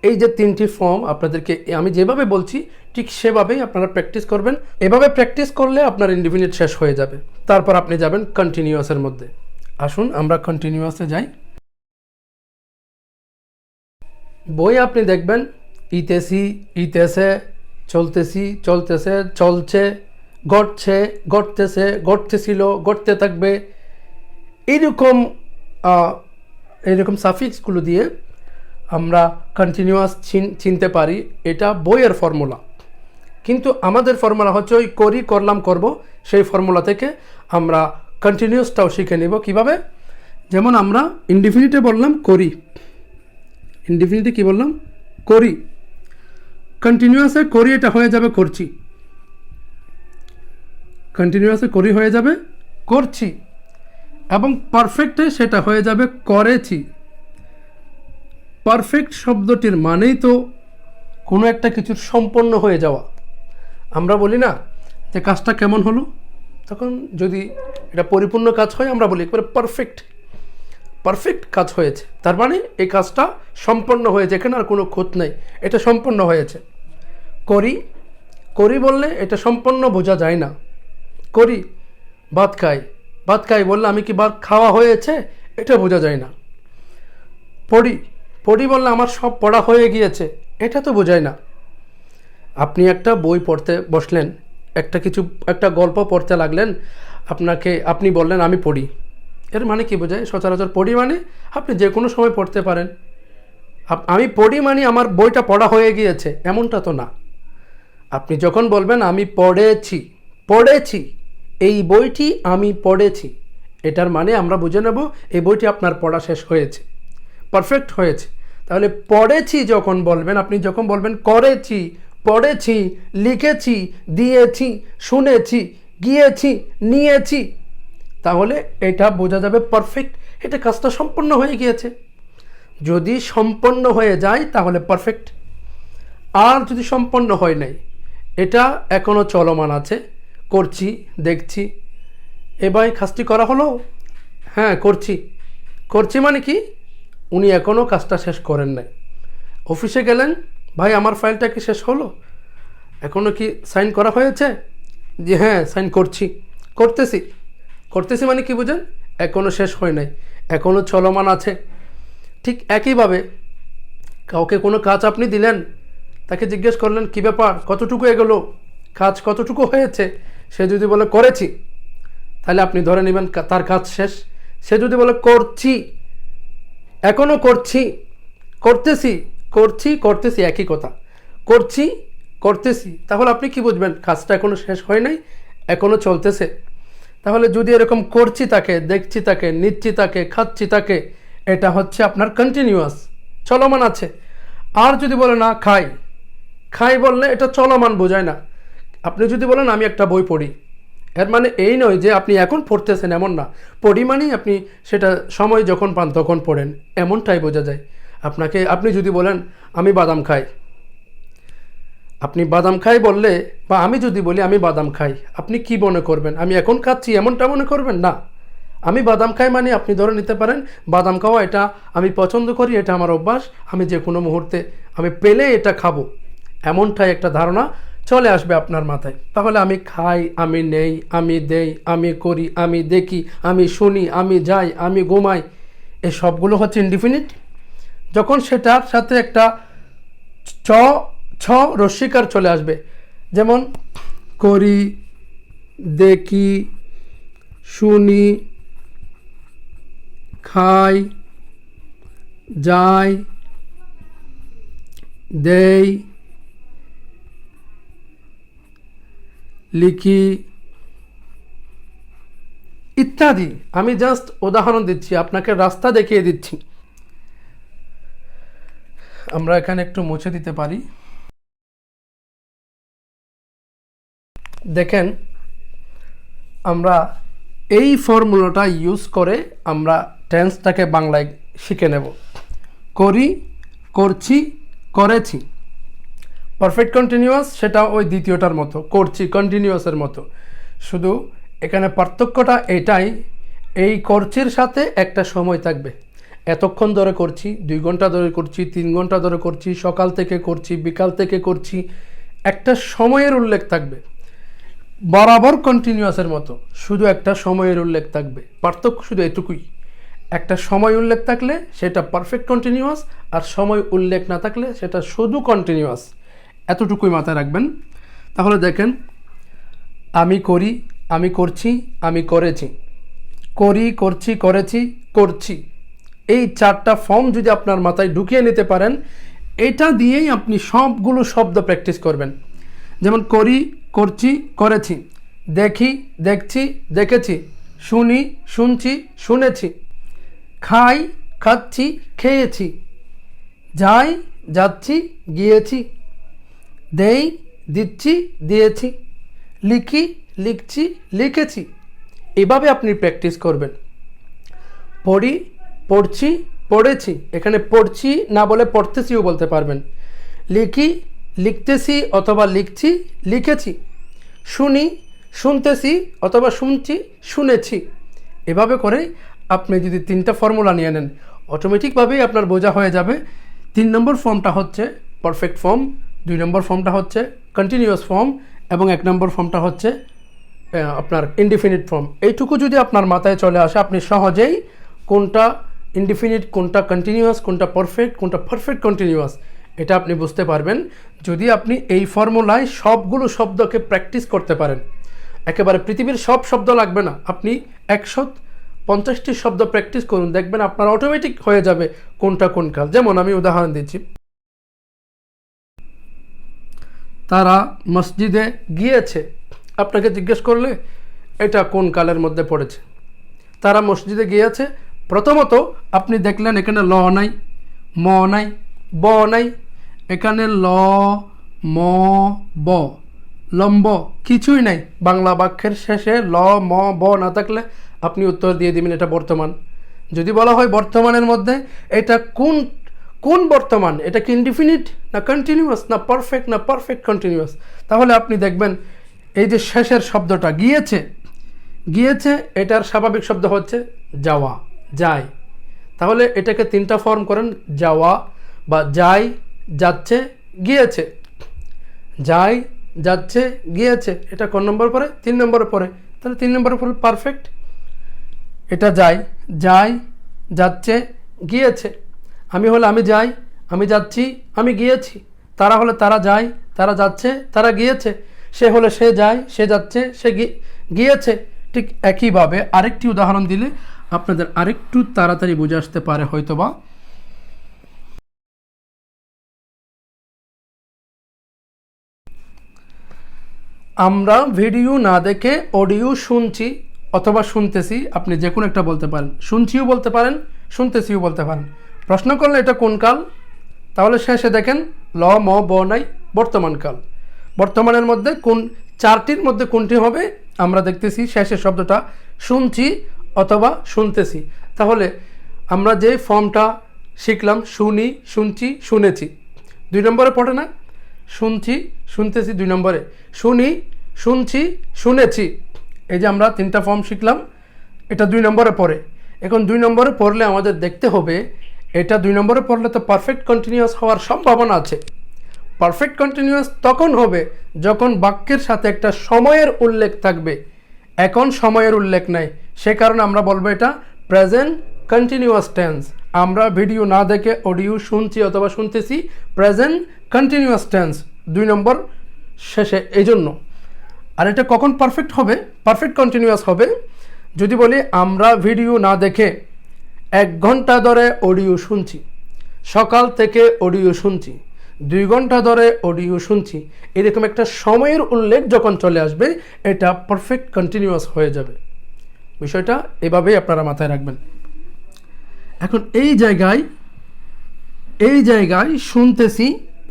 Speaker 1: এই যে তিনটি ফর্ম আপনাদেরকে আমি যেভাবে বলছি ঠিক সেভাবেই আপনারা প্র্যাকটিস করবেন। এভাবে প্র্যাকটিস করলে আপনার ইনডিফিনিট শেষ হয়ে যাবে। তারপর আপনি যাবেন কন্টিনিউয়াসের মধ্যে। আসুন আমরা কন্টিনিউয়াসে যাই। বই আপনি দেখবেন ইতেছি, ইতেছে, চলতেছি, চলতেছে, চলছে, ঘটছে, ঘটতেছে, ঘটতেছিল, ঘটতে থাকবে, এইরকম সাফিক্সগুলো দিয়ে আমরা কন্টিনিউয়াস চিনতে পারি। এটা বইয়ের ফর্মুলা। কিন্তু আমাদের ফর্মুলা হচ্ছে ওই করি, করলাম, করব, সেই ফর্মুলা থেকে আমরা কন্টিনিউয়াসটাও শিখে নেব। কিভাবে? যেমন আমরা ইনডিফিনিটে বললাম করি, ইনডিফিনিটে কি বললাম? করি। কন্টিনিউয়াসে করি এটা হয়ে যাবে করছি, কন্টিনিউয়াসে করি হয়ে যাবে করছি, এবং পারফেক্টে সেটা হয়ে যাবে করেছি। পারফেক্ট শব্দটির মানেই তো কোনো একটা কিছুর সম্পন্ন হয়ে যাওয়া। আমরা বলি না যে কাজটা কেমন হলো, তখন যদি এটা পরিপূর্ণ কাজ হয় আমরা বলি একবারে পারফেক্ট, পারফেক্ট কাজ হয়েছে, তার মানে এই কাজটা সম্পন্ন হয়েছে, এখানে আর কোনো খুঁত নেই, এটা সম্পন্ন হয়েছে। করি, করি বললে এটা সম্পন্ন বোঝা যায় না। করি, ভাত খাই, ভাত খাই বললে আমি কি ভাত খাওয়া হয়েছে এটা বোঝা যায় না। পড়ি, পড়ি বললে আমার সব পড়া হয়ে গিয়েছে, এটা তো বোঝায় না। আপনি একটা বই পড়তে বসলেন, একটা গল্প পড়তে লাগলেন, আপনি বললেন আমি পড়ি। এর মানে কি বোঝায়? সচরাচর পড়ি মানে আপনি যে কোনো সময় পড়তে পারেন। আমি পড়ি মানে আমার বইটা পড়া হয়ে গিয়েছে, এমনটা তো না। আপনি যখন বলবেন আমি পড়েছি, এই বইটি আমি পড়েছি, এটার মানে আমরা বুঝে নেব এই বইটি আপনার পড়া শেষ হয়েছে, পারফেক্ট হয়েছে। তাহলে পড়েছি যখন বলবেন, আপনি যখন বলবেন করেছি, পড়েছি, লিখেছি, দিয়েছি, শুনেছি, গিয়েছি, নিয়েছি, তাহলে এটা বোঝা যাবে পারফেক্ট, এটা কাজটা সম্পন্ন হয়ে গিয়েছে। যদি সম্পন্ন হয়ে যায় তাহলে পারফেক্ট। আর যদি সম্পন্ন হয় নাই, এটা এখনও চলমান আছে, করছি, দেখছি। এবার কাজটি করা হলো, হ্যাঁ করছি মানে কি, উনি এখনও কাজটা শেষ করেন নাই। অফিসে গেলেন, ভাই আমার ফাইলটা কি শেষ হলো, এখনও কি সাইন করা হয়েছে? যে হ্যাঁ সাইন করতেছি মানে কি বুঝেন? এখনও শেষ হয় নাই, এখনও চলমান আছে। ঠিক একইভাবে কাউকে কোনো কাজ আপনি দিলেন, তাকে জিজ্ঞেস করলেন কী ব্যাপার, কতটুকু এগোলো, কাজ কতটুকু হয়েছে? সে যদি বলে করেছি, তাহলে আপনি ধরে নেবেন তার কাজ শেষ। সে যদি বলে করছি, এখনও করতেছি, একই কথা, করতেছি, তাহলে আপনি কি বুঝবেন? কাজটা এখনও শেষ হয় নাই, এখনও চলতেছে। তাহলে যদি এরকম করছি তাকে, দেখছি তাকে, নিচ্ছি তাকে, খাচ্ছি তাকে, এটা হচ্ছে আপনার কন্টিনিউয়াস, চলমান আছে। আর যদি বলে না খাই বললে এটা চলমান বোঝায় না। আপনি যদি বলেন আমি একটা বই পড়ি, এর মানে এই নয় যে আপনি এখন পড়তেছেন, এমন না। পড়ি মানেই আপনি সেটা সময় যখন পান তখন পড়েন, এমনটাই বোঝা যায়। আপনি যদি বলেন আমি বাদাম খাই, আপনি বাদাম খাই বললে, বা আমি যদি বলি আমি বাদাম খাই, আপনি কি মনে করবেন? আমি এখন খাচ্ছি এমনটা মনে করবেন না। আমি বাদাম খাই মানে আপনি ধরে নিতে পারেন বাদাম খাওয়া এটা আমি পছন্দ করি, এটা আমার অভ্যাস, আমি যে কোনো মুহূর্তে আমি পেলে এটা খাবো, এমনটাই একটা ধারণা চলে আসবে আপনার মাথায়। তাহলে আমি খাই, আমি নেই, আমি দেই, আমি করি, আমি দেখি, আমি শুনি, আমি যাই, আমি ঘুমাই, এই সবগুলো হচ্ছে ইনডিফিনিট। যখন সেটার সাথে একটা চ ছ রস্বীকার চলে আসবে, যেমন করি, দেখি, শুনি, খাই, যাই, দেই, লিখি ইত্যাদি। আমি জাস্ট উদাহরণ দিচ্ছি, আপনাকে রাস্তা দেখিয়ে দিচ্ছি। আমরা এখানে একটু মুছে দিতে পারি। দেখেন, আমরা এই ফর্মুলাটা ইউজ করে আমরা টেন্সটাকে বাংলায় শিখে নেব। করি, করছি, করেছি। পারফেক্ট কন্টিনিউয়াস সেটা ওই দ্বিতীয়টার মতো, করছি কন্টিনিউয়াসের মতো, শুধু এখানে পার্থক্যটা এটাই, এই করছির সাথে একটা সময় থাকবে। এতক্ষণ ধরে করছি, 2 ঘন্টা ধরে করছি, 3 ঘন্টা ধরে করছি, সকাল থেকে করছি, বিকাল থেকে করছি, একটা সময়ের উল্লেখ থাকবে। বরাবর কন্টিনিউয়াসের মতো শুধু একটা সময়ের উল্লেখ থাকবে, পার্থক্য শুধু এটুকুই। একটা সময় উল্লেখ থাকলে সেটা পারফেক্ট কন্টিনিউয়াস, আর সময় উল্লেখ না থাকলে সেটা শুধু কন্টিনিউয়াস, এতটুকুই মাথায় রাখবেন। তাহলে দেখেন, আমি করি, আমি করছি, আমি করেছি, করি, করছি, করেছি, করছি, এই 4টা ফর্ম যদি আপনার মাথায় ঢুকিয়ে নিতে পারেন, এটা দিয়েই আপনি সবগুলো শব্দ প্র্যাকটিস করবেন। যেমন করি, করছি, করেছি, দেখি, দেখছি, দেখেছি, শুনি, শুনছি, শুনেছি, খাই, খাচ্ছি, খেয়েছি, যাই, যাচ্ছি, গিয়েছি, দেই, দিচ্ছি, দিয়েছি, লিখি, লিখছি, লিখেছি। এভাবে আপনি প্র্যাকটিস করবেন। পড়ি, পড়ছি, পড়েছি, এখানে পড়ছি না বলে পড়তেছিও বলতে পারবেন। লিখি, লিখতেছি অথবা লিখছি, লিখেছি। শুনি, শুনতেছি অথবা শুনছি, শুনেছি। এভাবে করে আপনি যদি 3টা ফর্মুলা নিয়ে নেন, অটোমেটিকভাবেই আপনার বোঝা হয়ে যাবে 3 নম্বর ফর্মটা হচ্ছে পারফেক্ট ফর্ম, 2 নম্বর ফর্মটা হচ্ছে কন্টিনিউয়াস ফর্ম, এবং 1 নম্বর ফর্মটা হচ্ছে আপনার ইনডিফিনিট ফর্ম। এইটুকু যদি আপনার মাথায় চলে আসে, আপনি সহজেই কোনটা ইনডিফিনিট, কোনটা কন্টিনিউয়াস, কোনটা পারফেক্ট, কোনটা পারফেক্ট কন্টিনিউয়াস, এটা আপনি বুঝতে পারবেন যদি আপনি এই ফর্মুলায় সবগুলো শব্দকে প্র্যাকটিস করতে পারেন। একেবারে পৃথিবীর সব শব্দ লাগবে না, আপনি 150টি শব্দ প্র্যাকটিস করুন, দেখবেন আপনার অটোমেটিক হয়ে যাবে কোনটা কোন কাল। যেমন আমি উদাহরণ দিচ্ছি, তারা মসজিদে গিয়েছে। আপনাকে জিজ্ঞেস করলে এটা কোন কালের মধ্যে পড়েছে? তারা মসজিদে গিয়েছে, প্রথমত আপনি দেখলেন এখানে ল নাই, ম নাই, ব নাই, এখানে ল ম ব, লম্ব কিছুই নাই। বাংলা বাক্যের শেষে ল ম ব না থাকলে আপনি উত্তর দিয়ে দিবেন এটা বর্তমান। যদি বলা হয় বর্তমানের মধ্যে এটা কোন কোন বর্তমান, এটা কি ইনডিফিনিট না কন্টিনিউয়াস না পারফেক্ট না পারফেক্ট কন্টিনিউয়াস, তাহলে আপনি দেখবেন এই যে শেষের শব্দটা গিয়েছে, গিয়েছে এটার স্বাভাবিক শব্দ হচ্ছে যাওয়া, যায়। তাহলে এটাকে 3টা ফর্ম করেন, যাওয়া বা যায়, যাচ্ছে, গিয়েছে। যায়, যাচ্ছে, গিয়েছে, এটা কোন নম্বর পরে? 3 নম্বরে পরে। তাহলে 3 নম্বরে পরে পারফেক্ট। এটা যায়, যায়, যাচ্ছে, গিয়েছে। আমি হলে আমি যাই, আমি যাচ্ছি, আমি গিয়েছি। তারা হলে তারা যায়, তারা যাচ্ছে, তারা গিয়েছে। সে হলে সে যায়, সে যাচ্ছে, সে গিয়েছে। ঠিক একইভাবে আরেকটি উদাহরণ দিলে আপনাদের আরেকটু তাড়াতাড়ি বুঝে আসতে পারে হয়তোবা। আমরা ভিডিও না দেখে অডিও শুনছি অথবা শুনতেছি, আপনি যে কোনো একটা বলতে পারেন, শুনছিও বলতে পারেন, শুনতেছিও বলতে পারেন। প্রশ্ন করলে এটা কোন কাল, তাহলে শেষে দেখেন ল ম ব নাই, বর্তমান কাল। বর্তমানের মধ্যে কোন 4টির মধ্যে কোনটি হবে? আমরা দেখতেছি শেষের শব্দটা শুনছি অথবা শুনতেছি। তাহলে আমরা যে ফর্মটা শিখলাম, শুনি, শুনছি, শুনেছি, 2 নম্বরে পড়ে না? শুনছি, শুনতেছি 2 নম্বরে, শুনি, শুনছি, শুনেছি। এই যে আমরা 3টা ফর্ম শিখলাম, এটা 2 নম্বরে পড়ে। এখন 2 নম্বরে পড়লে আমাদের দেখতে হবে এটা 2 নম্বরে পড়লে তো পারফেক্ট কন্টিনিউয়াস হওয়ার সম্ভাবনা আছে। পারফেক্ট কন্টিনিউয়াস তখন হবে যখন বাক্যের সাথে একটা সময়ের উল্লেখ থাকবে। এখন সময়ের উল্লেখ নাই, সে কারণে আমরা বলবো এটা প্রেজেন্ট কন্টিনিউয়াস টেন্স। আমরা ভিডিও না দেখে অডিও শুনছি অথবা শুনতেছি, প্রেজেন্ট কন্টিনিউয়াস টেন্স 2 নম্বর শেষে, এই জন্য। আর এটা কখন পারফেক্ট হবে? পারফেক্ট কন্টিনিউয়াস হবে যদি বলি আমরা ভিডিও না দেখে 1 ঘন্টা ধরে অডিও শুনছি, সকাল থেকে অডিও শুনছি, 2 ঘন্টা ধরে অডিও শুনছি। এরকম একটা সময়ের উল্লেখ যখন চলে আসবে এটা পারফেক্ট কন্টিনিউয়াস হয়ে যাবে। বিষয়টা এভাবেই আপনারা মাথায় রাখবেন। এখন এই জায়গায় শুনতেছি,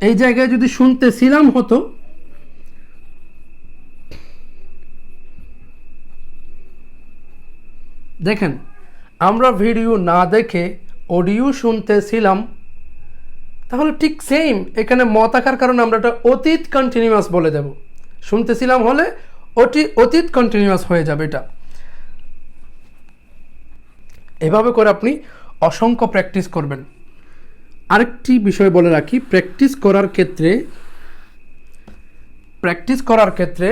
Speaker 1: এই জায়গায় যদি শুনতেছিলাম হতো, দেখেন আমরা ভিডিও না দেখে অডিও শুনতেছিলাম, তাহলে ঠিক সেম এখানে ম থাকার কারণে আমরা এটা অতীত কন্টিনিউয়াস বলে দেব। শুনতেছিলাম হলে অতীত কন্টিনিউয়াস হয়ে যাবে এটা। এভাবে করে আপনি অসংখ্য প্র্যাকটিস করবেন। আরেকটি বিষয় বলে রাখি, প্র্যাকটিস করার ক্ষেত্রে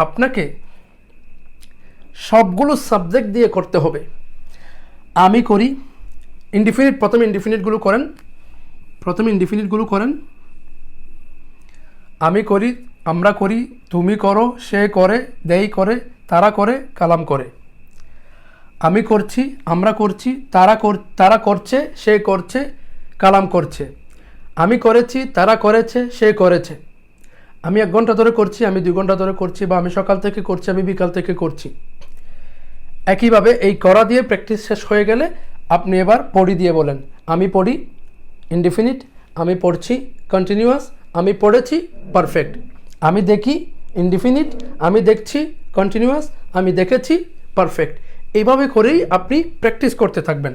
Speaker 1: আপনাকে সবগুলো সাবজেক্ট দিয়ে করতে হবে। আমি করি, ইনডিফিনিট, প্রথমে ইনডিফিনিটগুলো করেন। আমি করি, আমরা করি, তুমি করো, সে করে, দেই করে, তারা করে, কালাম করে। আমি করছি, আমরা করছি, তারা করছে, সে করছে, কালাম করছে। আমি করেছি, তারা করেছে, সে করেছে। আমি 1 ঘন্টা ধরে করছি, আমি 2 ঘন্টা ধরে করছি, বা আমি সকাল থেকে করছি, আমি বিকাল থেকে করছি। একইভাবে এই করা দিয়ে প্র্যাকটিস শেষ হয়ে গেলে আপনি এবার পড়ি দিয়ে বলেন, আমি পড়ি ইনডিফিনিট, আমি পড়ছি কন্টিনিউয়াস, আমি পড়েছি পারফেক্ট। আমি দেখি ইনডিফিনিট, আমি দেখছি কন্টিনিউয়াস, আমি দেখেছি পারফেক্ট। এইভাবে করেই আপনি প্র্যাকটিস করতে থাকবেন।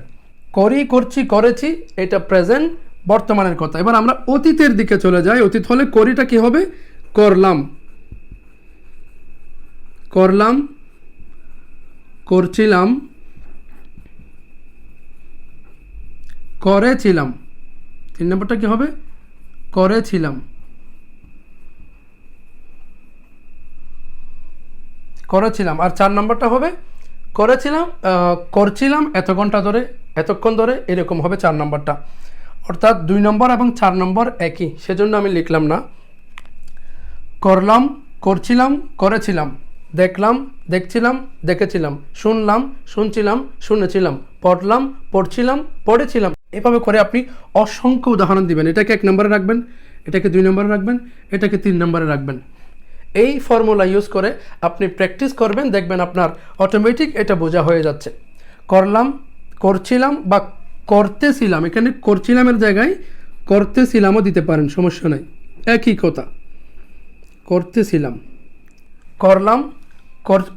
Speaker 1: করি, করছি, করেছি, এটা প্রেজেন্ট বর্তমানের কথা। এবার আমরা অতীতের দিকে চলে যাই। অতীত হলে করিটা কি হবে? করলাম, করছিলাম, করেছিলাম। 3 নম্বরটা কি হবে? করেছিলাম, আর 4 নম্বরটা হবে করছিলাম এতক্ষণ ধরে, এরকম হবে 4 নম্বরটা। অর্থাৎ 2 নম্বর এবং 4 নম্বর একই, সেজন্য আমি লিখলাম না। করলাম, করছিলাম, করেছিলাম, দেখলাম, দেখছিলাম, দেখেছিলাম, শুনলাম, শুনছিলাম, শুনেছিলাম, পড়লাম, পড়ছিলাম, পড়েছিলাম। এভাবে করে আপনি অসংখ্য উদাহরণ দিবেন। এটাকে 1 নম্বরে রাখবেন, এটাকে 2 নম্বরে রাখবেন, এটাকে 3 নম্বরে রাখবেন। এই ফর্মুলা ইউজ করে আপনি প্র্যাকটিস করবেন, দেখবেন আপনার অটোমেটিক এটা বোঝা হয়ে যাচ্ছে। করলাম, করছিলাম বা করতেছিলাম, এখানে করছিলামের জায়গায় করতেছিলামও দিতে পারেন, সমস্যা নেই, একই কথা। করতেছিলাম, করলাম,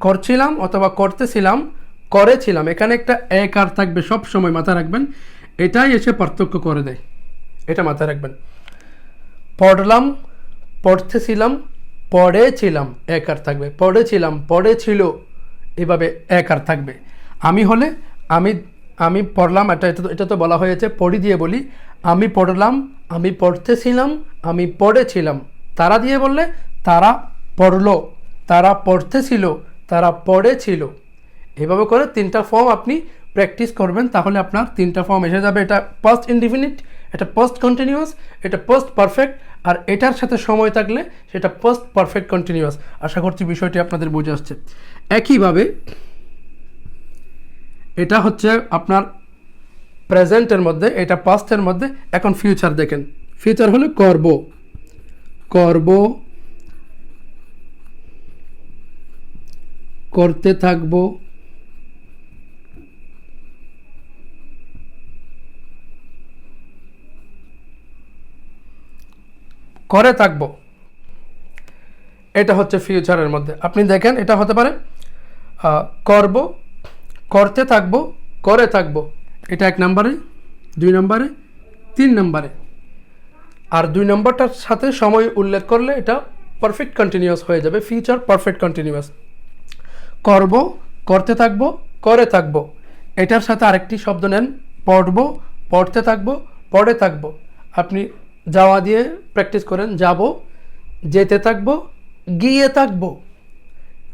Speaker 1: করছিলাম অথবা করতেছিলাম, করেছিলাম, এখানে একটা এক আর থাকবে, সব সময় মাথায় রাখবেন, এটাই এসে পার্থক্য করে দেয়, এটা মাথায় রাখবেন। পড়লাম, পড়তেছিলাম, পড়েছিলাম, এক আর থাকবে। পড়েছিলাম, পড়েছিল, এভাবে এক আর থাকবে। আমি হলে আমি আমি পড়লাম, এটা তো বলা হয়েছে, পড়ি দিয়ে বলি। আমি পড়লাম, আমি পড়তেছিলাম, আমি পড়েছিলাম। তারা দিয়ে বললে তারা পড়লো, তারা পড়তেছিল, তারা পড়েছিল। এভাবে করে 3টা ফর্ম আপনি প্র্যাকটিস করবেন, তাহলে আপনার 3টা ফর্ম এসে যাবে। এটা পাস্ট ইনডিফিনিট, এটা পাস্ট কন্টিনিউয়াস, এটা পাস্ট পারফেক্ট, আর এটার সাথে সময় থাকলে সেটা পাস্ট পারফেক্ট কন্টিনিউয়াস। আশা করছি বিষয়টি আপনাদের বুঝে আসছে। একইভাবে এটা হচ্ছে আপনার প্রেজেন্টের মধ্যে, এটা পাস্টের মধ্যে। এখন ফিউচার দেখেন, ফিউচার হলো করব, করব, করতে থাকবো, করে থাকবো। এটা হচ্ছে ফিউচারের মধ্যে। আপনি দেখেন, এটা হতে পারে করব, করতে থাকবো, করে থাকবো। এটা 1 নম্বরে, 2 নম্বরে, 3 নম্বরে। আর 2 নম্বরটার সাথে সময় উল্লেখ করলে এটা পারফেক্ট কন্টিনিউয়াস হয়ে যাবে, ফিউচার পারফেক্ট কন্টিনিউয়াস। করব, করতে থাকবো, করে থাকবো। এটার সাথে আরেকটি শব্দ নেন, পড়বো, পড়তে থাকবো, পড়ে থাকবো। আপনি যাওয়া দিয়ে প্র্যাকটিস করেন, যাব, যেতে থাকবো, গিয়ে থাকবো।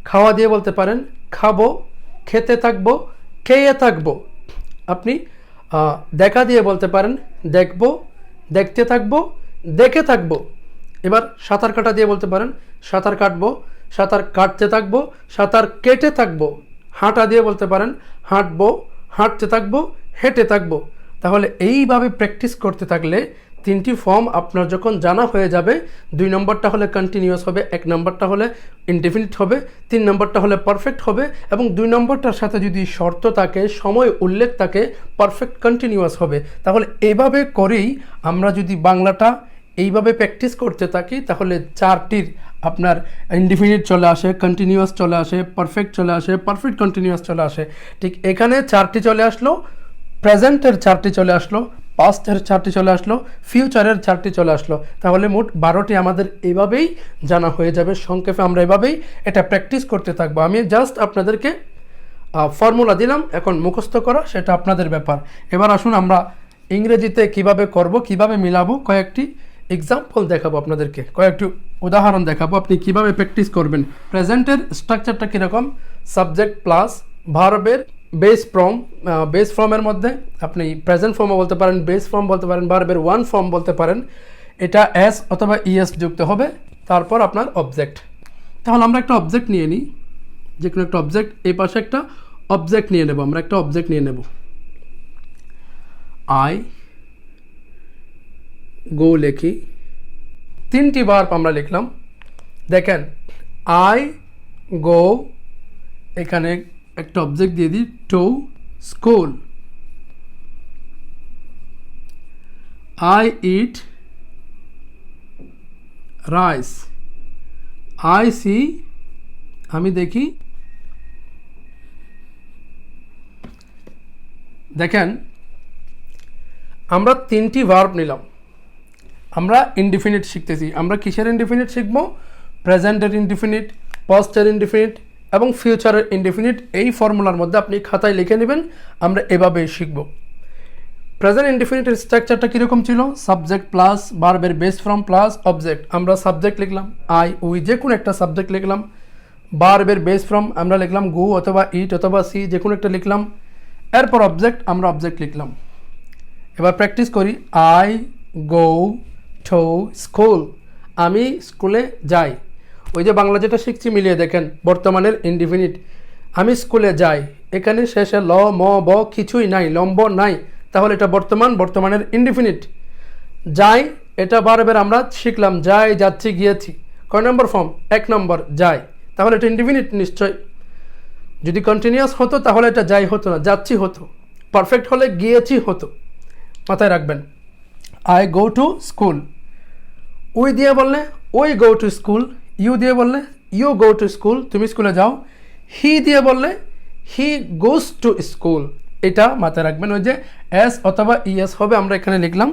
Speaker 1: খাওয়া দিয়ে বলতে পারেন, খাবো, খেতে থাকবো, খেয়ে থাকবো। আপনি দেখা দিয়ে বলতে পারেন, দেখবো, দেখতে থাকবো, দেখে থাকবো। এবার সাঁতার কাটা দিয়ে বলতে পারেন, সাঁতার কাটবো, সাঁতার কাটতে থাকবো, সাঁতার কেটে থাকবো। হাঁটা দিয়ে বলতে পারেন, হাঁটবো, হাঁটতে থাকবো, হেঁটে থাকবো। তাহলে এইভাবে প্র্যাকটিস করতে থাকলে 3টি ফর্ম আপনার যখন জানা হয়ে যাবে, 2 নম্বরটা হলে কন্টিনিউয়াস হবে, 1 নম্বরটা হলে ইনডেফিনিট হবে, 3 নম্বরটা হলে পারফেক্ট হবে, এবং 2 নম্বরটার সাথে যদি শর্ত থাকে, সময় উল্লেখ থাকে, পারফেক্ট কন্টিনিউয়াস হবে। তাহলে এভাবে করেই আমরা যদি বাংলাটা এইভাবে প্র্যাকটিস করতে থাকি, তাহলে 4টির আপনার ইনডিফিনিট চলে আসে, কন্টিনিউয়াস চলে আসে, পারফেক্ট চলে আসে, পারফেক্ট কন্টিনিউয়াস চলে আসে। ঠিক এখানে 4টি চলে আসলো, প্রেজেন্টের 4টি চলে আসলো, পাস্টের 4টি চলে আসলো, ফিউচারের 4টি চলে আসলো। তাহলে মোট 12টি আমাদের এভাবেই জানা হয়ে যাবে। সংক্ষেপে আমরা এভাবেই এটা প্র্যাকটিস করতে থাকবো। আমি জাস্ট আপনাদেরকে ফর্মুলা দিলাম, এখন মুখস্থ করা সেটা আপনাদের ব্যাপার। এবার আসুন আমরা ইংরেজিতে কিভাবে করব, কিভাবে মিলাবো, কয়েকটি এক্সাম্পল দেখাবো আপনাদেরকে, কয়েকটি উদাহরণ দেখাবো, আপনি কিভাবে প্র্যাকটিস করবেন। প্রেজেন্টের স্ট্রাকচারটা কীরকম, সাবজেক্ট প্লাস ভার্বের বেস ফর্ম, বেস ফর্মের মধ্যে আপনি প্রেজেন্ট ফর্মও বলতে পারেন, বেস ফর্ম বলতে পারেন, ভার্বের ওয়ান ফর্ম বলতে পারেন। এটা এস অথবা ইএস যুক্ত হবে, তারপর আপনার অবজেক্ট। তাহলে আমরা একটা অবজেক্ট নিয়ে নিই, যে কোনো একটা অবজেক্ট। এই পাশে একটা অবজেক্ট নিয়ে নেব, আমরা একটা অবজেক্ট নিয়ে নেব। আই গো লিখি, 3টি ভার্ব আমরা লিখলাম। দেখেন, আই গো, এখানে একটা অবজেক্ট দিয়ে দিই, to school. I eat rice. I see, আমি দেখি। দেখেন, আমরা 3টি ভার্ব নিলাম। আমরা ইনডিফিনিট শিখতেছি। আমরা কিসের ইনডিফিনিট শিখবো? প্রেজেন্টের ইনডিফিনিট, পাস্টের ইনডিফিনিট এবং ফিউচারের ইনডিফিনিট। এই ফর্মুলার মধ্যে আপনি খাতায় লিখে নেবেন, আমরা এভাবেই শিখব। প্রেজেন্ট ইনডিফিনিটের স্ট্রাকচারটা কীরকম ছিল? সাবজেক্ট প্লাস ভার্বের বেস ফর্ম প্লাস অবজেক্ট। আমরা সাবজেক্ট লিখলাম আই, উই, যে কোনো একটা সাবজেক্ট লিখলাম। ভার্বের বেস ফর্ম আমরা লিখলাম গো অথবা ইট অথবা সি, যে কোনো একটা লিখলাম। এরপর অবজেক্ট, আমরা অবজেক্ট লিখলাম। এবার প্র্যাকটিস করি। আই গো টু স্কুল, আমি স্কুলে যাই। ওই যে বাংলা যেটা শিখছি মিলিয়ে দেখেন, বর্তমানের ইনডিফিনিট। আমি স্কুলে যাই, এখানে শেষে ল ম ব কিছুই নাই, লম্ব নাই, তাহলে এটা বর্তমানের ইনডিফিনিট। যাই, এটা বারবার আমরা শিখলাম, যাই, যাচ্ছি, গিয়েছি। কয় নম্বর ফর্ম? 1 নম্বর, যাই। তাহলে এটা ইনডিফিনিট নিশ্চয়। যদি কন্টিনিউয়াস হতো তাহলে এটা যাই হতো না, যাচ্ছি হতো। পারফেক্ট হলে গিয়েছি হতো, মাথায় রাখবেন। I go to school, we দিয়ে বললে we go to school, you দিয়ে বললে ইউ গো টু স্কুল, তুমি স্কুলে যাও। হি দিয়ে বললে হি গোস টু স্কুল, এটা মাথায় রাখবেন। ওই যে এস অথবা ইএস হবে, আমরা এখানে লিখলাম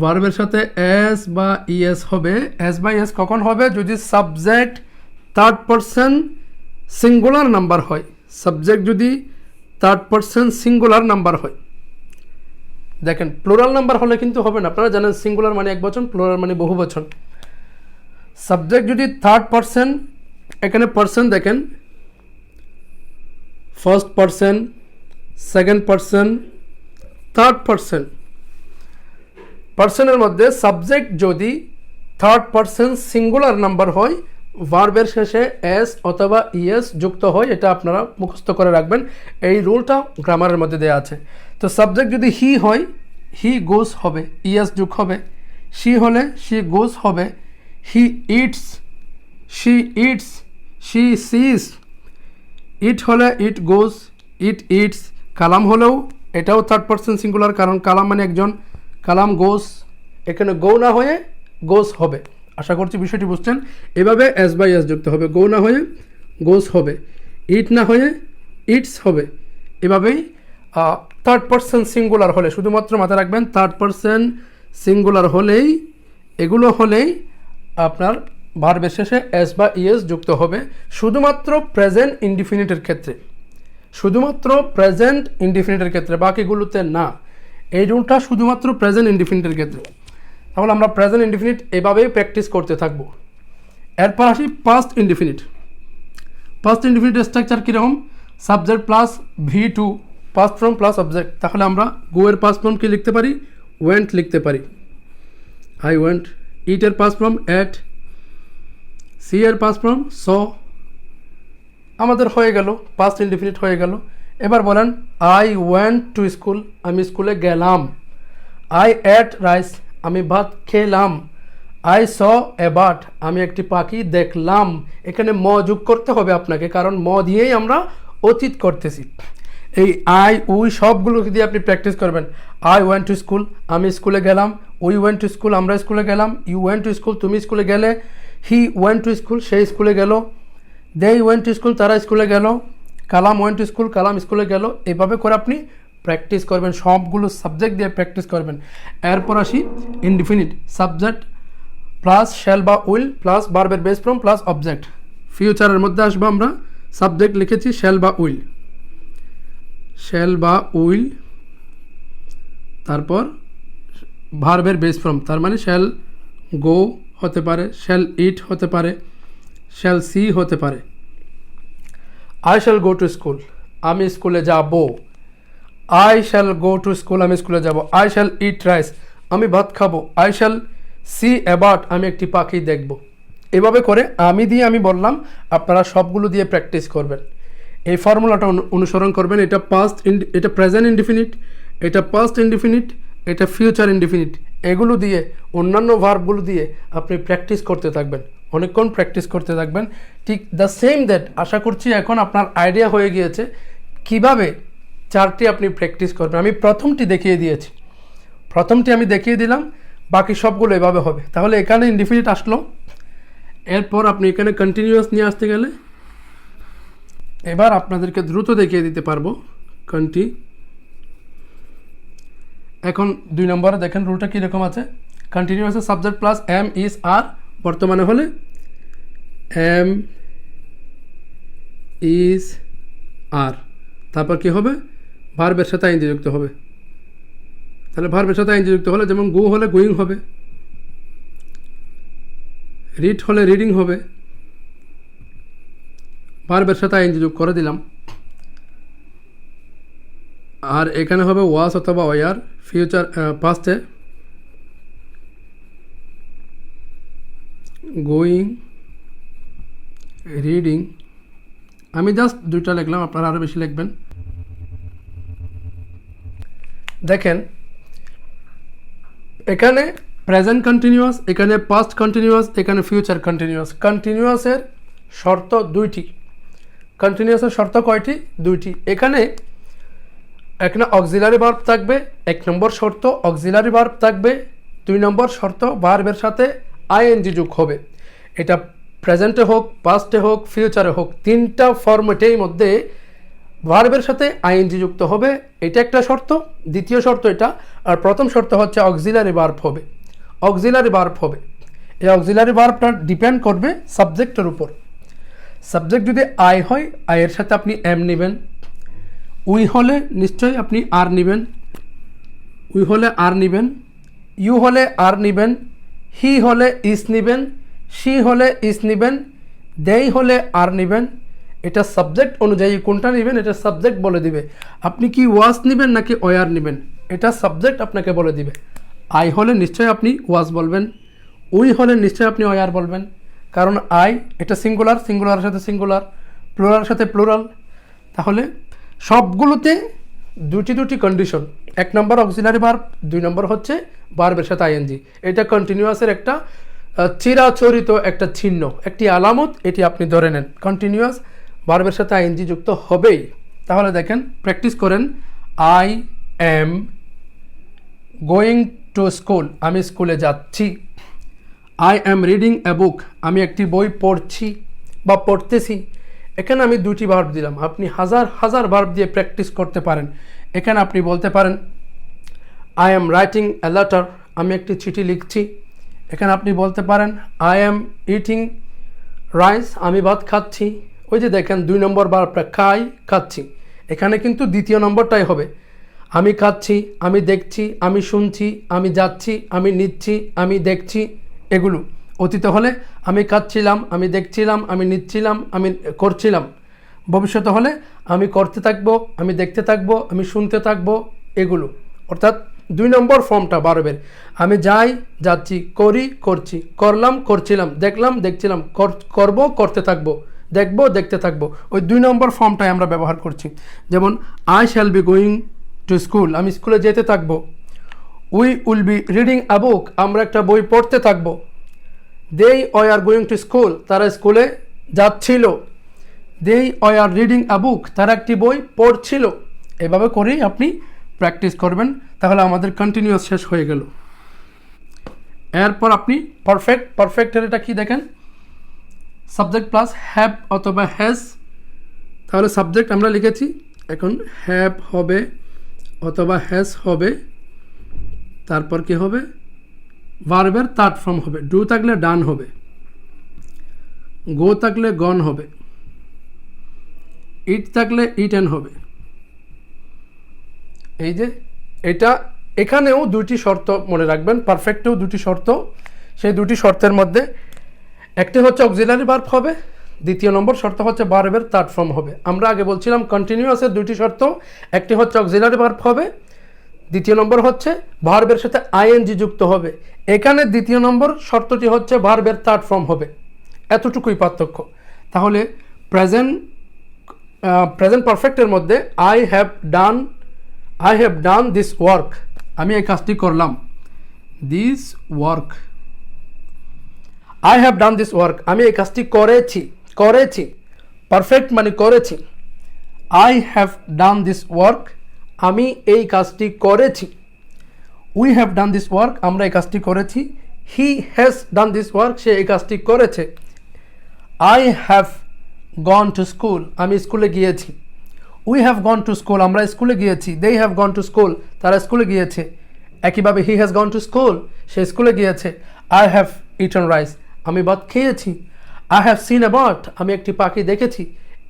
Speaker 1: ভার্বের সাথে এস বা ইএস হবে। এস বা ইএস কখন হবে? যদি subject third person singular number হয়। সাবজেক্ট যদি থার্ড পারসন সিঙ্গুলার নাম্বার হয়। দেখেন, প্লুরাল নাম্বার হলে কিন্তু হবে না। আপনারা জানেন সিঙ্গুলার মানে এক বচন, প্লুরাল মানে বহু বচন। সাবজেক্ট যদি থার্ড পারসন, এখানে পারসন দেখেন, first person, second person, third person. পারসনের মধ্যে সাবজেক্ট যদি থার্ড পারসন সিঙ্গুলার নাম্বার হয়, ভার্বের শেষে এস অথবা ইএস যুক্ত হয়। এটা আপনারা মুখস্থ করে রাখবেন, এই রুলটা গ্রামারের মধ্যে দেওয়া আছে। তো সাবজেক্ট যদি হি হয়, হি গোস হবে, ইএস যোগ হবে। শি হলে শি গোস হবে। He eats, she eats, she sees. It হলে ইট গোস, ইট ইটস। কালাম হলেও এটাও থার্ড পারসন সিঙ্গুলার, কারণ কালাম মানে একজন। কালাম গোস, এখানে গো না হয়ে গোস হবে। আশা করছি বিষয়টি বুঝছেন। এভাবে এস বাই এস যুক্ত হবে, গো না হয়ে গোস হবে, ইট না হয়ে ইটস হবে। এভাবেই থার্ড পারসন সিঙ্গুলার হলে, শুধুমাত্র মাথায় রাখবেন থার্ড পারসন সিঙ্গুলার হলেই, এগুলো হলেই আপনার ভার্বের শেষে এস বা ইএস যুক্ত হবে। শুধুমাত্র প্রেজেন্ট ইনডিফিনিটের ক্ষেত্রে, শুধুমাত্র প্রেজেন্ট ইনডিফিনিটের ক্ষেত্রে, বাকিগুলোতে না। এই রুলটা শুধুমাত্র প্রেজেন্ট ইনডিফিনিটের ক্ষেত্রে। তাহলে আমরা প্রেজেন্ট ইনডিফিনিট এভাবেই প্র্যাকটিস করতে থাকব। এরপর আসি past indefinite. Past indefinite structure কীরকম? Subject plus V2, past form plus object. তাহলে আমরা গো এর পাস্ট ফর্ম কি লিখতে পারি? ওয়েন্ট লিখতে পারি, আই ওয়েন্ট। ইট এর পাস্ট ফর্ম এট। সি এর পাস্ট ফর্ম স। আমাদের হয়ে গেল, পাস্ট ইনডিফিনিট হয়ে গেল। এবার বলেন আই ওয়েন্ট টু স্কুল, আমি স্কুলে গেলাম। আই এট রাইস, আমি ভাত খেলাম। আই স এ বার্ড, আমি একটি পাখি দেখলাম। এখানে ম যোগ করতে হবে আপনাকে, কারণ ম দিয়েই আমরা অতীত করতেছি। এই আই উই সবগুলো দিয়ে আপনি প্র্যাকটিস করবেন। আই ওয়েন্ট টু স্কুল, আমি স্কুলে গেলাম। উই ওয়েন্ট টু স্কুল, আমরা স্কুলে গেলাম। ইউ ওয়েন্ট টু স্কুল, তুমি স্কুলে গেলে। হি ওয়েন্ট টু স্কুল, সে স্কুলে গেল। দে ওয়েন্ট টু স্কুল, তারা স্কুলে গেল। কালাম ওয়েন্ট টু স্কুল, কালাম স্কুলে গেল। এভাবে করে আপনি প্র্যাকটিস করবেন, সবগুলো সাবজেক্ট দিয়ে প্র্যাকটিস করবেন। এরপর আসি ইনডিফিনিট। সাবজেক্ট প্লাস শ্যাল বা উইল প্লাস ভার্বের বেস ফর্ম প্লাস অবজেক্ট। ফিউচারের মধ্যে আসবো আমরা। সাবজেক্ট লিখেছি শ্যাল বা উইল, শ্যাল বা উইল, তারপর ভার্বের বেস ফর্ম, তার মানে শ্যাল গো হতে পারে, শ্যাল ইট হতে পারে, শ্যাল সি হতে পারে। I shall go to school, আমি স্কুলে যাব। I shall go to school, আমি স্কুলে যাব। আই শ্যাল ইট রাইস, আমি ভাত খাবো। I shall see a bird, আমি একটি পাখি দেখব। এভাবে করে আমি দিয়ে আমি বললাম, আপনারা সবগুলো দিয়ে প্র্যাকটিস করবেন। এই ফর্মুলাটা অনুসরণ করবেন। এটা পাস্ট, এটা প্রেজেন্ট ইনডিফিনিট, এটা পাস্ট ইনডিফিনিট, এটা ফিউচার ইনডিফিনিট। এগুলো দিয়ে, অন্যান্য ভার্বগুলো দিয়ে আপনি প্র্যাকটিস করতে থাকবেন, অনেকক্ষণ প্র্যাকটিস করতে থাকবেন। ঠিক দ্য সেম দ্যাট, আশা করছি এখন আপনার আইডিয়া হয়ে গিয়েছে কিভাবে চারটি আপনি প্র্যাকটিস করবেন। আমি প্রথমটি দেখিয়ে দিয়েছি, প্রথমটি আমি দেখিয়ে দিলাম, বাকি সবগুলো এভাবে হবে। তাহলে এখানে ইনডিফিনিট আসলো। এরপর আপনি এখানে কন্টিনিউয়াস নিয়ে আসতে গেলে, এবার আপনাদেরকে দ্রুত দেখিয়ে দিতে পারবো এখন 2 নম্বরে দেখেন রুলটা কীরকম আছে। কন্টিনিউয়াসে সাবজেক্ট প্লাস এম ইজ আর, বর্তমানে হলে এম ইজ আর, তারপর কি হবে? ভার্বের সাথে আইনজি যুক্ত হবে। তাহলে ভার্বের সাথে আইনজি যুক্ত হলে, যেমন গো হলে গোয়িং হবে, রিড হলে রিডিং হবে। ভার্বের সাথে আইনজি যোগ করে দিলাম। আর এখানে হবে ওয়াজ অথবা ওয়ার ফিউচার পাস্টে গোয়িং রিডিং আমি জাস্ট দুইটা লিখলাম, আপনারা আরও বেশি লিখবেন। দেখেন এখানে প্রেজেন্ট কন্টিনিউয়াস, এখানে পাস্ট কন্টিনিউয়াস, এখানে ফিউচার কন্টিনিউয়াস। কন্টিনিউয়াসের শর্ত দুইটি, কন্টিনিউয়াসের শর্ত কয়টি? দুইটি। এখানে অক্সিলারি ভার্ব থাকবে, 1 নম্বর শর্ত অক্সিলারি ভার্ব থাকবে, 2 নম্বর শর্ত ভার্বের সাথে আইএনজি যোগ হবে। এটা প্রেজেন্টে হোক, পাস্টে হোক, ফিউচারে হোক, 3টা ফরম্যাটের মধ্যে ভার্বের সাথে আইএনজি যুক্ত হবে। এটা একটা শর্ত। দ্বিতীয় শর্ত এটা। আর প্রথম শর্ত হচ্ছে অক্সিলারি ভার্ব হবে, অক্সিলারি ভার্ব হবে। এই অক্সিলারি ভার্বটা ডিপেন্ড করবে সাবজেক্টের উপর। সাবজেক্ট যদি আই হয়, আইয়ের সাথে আপনি এম নেবেন। উই হলে নিশ্চয়ই আপনি আর নেবেন, উই হলে আর নেবেন। ইউ হলে আর নেবেন। হি হলে ইস নেবেন। শি হলে ইস নেবেন। দেই হলে আর নেবেন। এটা সাবজেক্ট অনুযায়ী কোনটা নেবেন এটা সাবজেক্ট বলে দিবে। আপনি কি ওয়াজ নেবেন নাকি ওয়ার নেবেন এটা সাবজেক্ট আপনাকে বলে দিবে। আই হলে নিশ্চয়ই আপনি ওয়াজ বলবেন, উই হলে নিশ্চয়ই আপনি ওয়ার বলবেন, কারণ আই এটা সিঙ্গুলার, সিঙ্গুলারের সাথে সিঙ্গুলার, প্লুরালের সাথে প্লুরাল। তাহলে সবগুলোতে দুটি কন্ডিশন, 1 নম্বর অক্সিলারি ভার্ব, 2 নম্বর হচ্ছে ভার্বের সাথে আইএনজি। এটা কন্টিনিউয়াসের একটা চিরাচরিত একটা চিহ্ন, একটি আলামত, এটি আপনি ধরে নেন। কন্টিনিউয়াস ভার্বের সাথে আইএনজি যুক্ত হবেই। তাহলে দেখেন, প্র্যাকটিস করেন। I am going to school, আমি স্কুলে যাচ্ছি। আই এম রিডিং এ বুক, আমি একটি বই পড়ছি বা পড়তেছি। এখানে আমি 2টি ভার্ব দিলাম, আপনি হাজার হাজার ভার্ব দিয়ে প্র্যাকটিস করতে পারেন। এখানে আপনি বলতে পারেন I am writing a letter, আমি একটি চিঠি লিখছি। এখানে আপনি বলতে পারেন আই এম ইটিং রাইস, আমি ভাত খাচ্ছি। ওই যে দেখেন 2 নম্বর ভার্বটা খাই, খাচ্ছি। এখানে কিন্তু দ্বিতীয় নম্বরটাই হবে। আমি খাচ্ছি, আমি দেখছি, আমি শুনছি, আমি যাচ্ছি, আমি নিচ্ছি, আমি দেখছি। এগুলো অতীত হলে আমি খাচ্ছিলাম, আমি দেখছিলাম, আমি নিচ্ছিলাম, আমি করছিলাম। ভবিষ্যতে হলে আমি করতে থাকবো, আমি দেখতে থাকবো, আমি শুনতে থাকবো। এগুলো অর্থাৎ 2 নম্বর ফর্মটা ভার্বের। আমি যাই, যাচ্ছি, করি, করছি, করলাম, করছিলাম, দেখলাম, দেখছিলাম, করব, করতে থাকবো, দেখবো, দেখতে থাকবো। ওই 2 নম্বর ফর্মটাই আমরা ব্যবহার করছি। যেমন I shall be going to school, আমি স্কুলে যেতে থাকবো। We will be reading a book, আমরা একটা বই পড়তে থাকবো। দেই আর গোয়িং টু স্কুল, তারা স্কুলে যাচ্ছিল। দেই আর রিডিং আ বুক, তারা একটি বই পড়ছিল। এভাবে করেই আপনি প্র্যাকটিস করবেন। তাহলে আমাদের কন্টিনিউয়াস শেষ হয়ে গেল। এরপর আপনি পারফেক্ট, পারফেক্টের এটা কি দেখেন, সাবজেক্ট প্লাস হ্যাভ অথবা হ্যাজ। তাহলে সাবজেক্ট আমরা লিখেছি, এখন হ্যাভ হবে অথবা হ্যাজ হবে। তারপর কি হবে, ভার্বের 3rd ফর্ম হবে। ডু থাকলে ডান হবে, গো থাকলে গন হবে, ইট থাকলে ইটেন হবে। এই যে এটা, এখানেও 2টি শর্ত মনে রাখবেন, পারফেক্টেও 2টি শর্ত। সেই 2টি শর্তের মধ্যে একটি হচ্ছে অক্সিলারি ভার্ব হবে, দ্বিতীয় নম্বর শর্ত হচ্ছে ভার্বের 3rd ফর্ম হবে। আমরা আগে বলছিলাম কন্টিনিউয়াসের 2টি শর্ত, একটি হচ্ছে অক্সিলারি ভার্ব হবে, দ্বিতীয় নম্বর হচ্ছে ভার্বের সাথে আইএনজি যুক্ত হবে। এখানে দ্বিতীয় নম্বর শর্তটি হচ্ছে ভার্বের 3rd ফর্ম হবে। এতটুকুই পার্থক্য। তাহলে প্রেজেন্ট পারফেক্টের মধ্যে I have done this work, আমি এই কাজটি করলাম। This work, I have done this work, আমি এই কাজটি করেছি। পারফেক্ট মানে করেছি। I have done this work, আমি এই কাজটি করেছি। We have done this work, আমরা এই কাজটি করেছি। He has done this work, সে এই কাজটি করেছে। I have gone to school, আমি স্কুলে গিয়েছি। We have gone to school, আমরা স্কুলে গিয়েছি। দে হ্যাভ গন টু স্কুল, তারা স্কুলে গিয়েছে। একইভাবে he has gone to school, সে স্কুলে গিয়েছে। আই হ্যাভ ইটেন রাইস, আমি ভাত খেয়েছি। I have seen a bird, আমি একটি পাখি দেখেছি।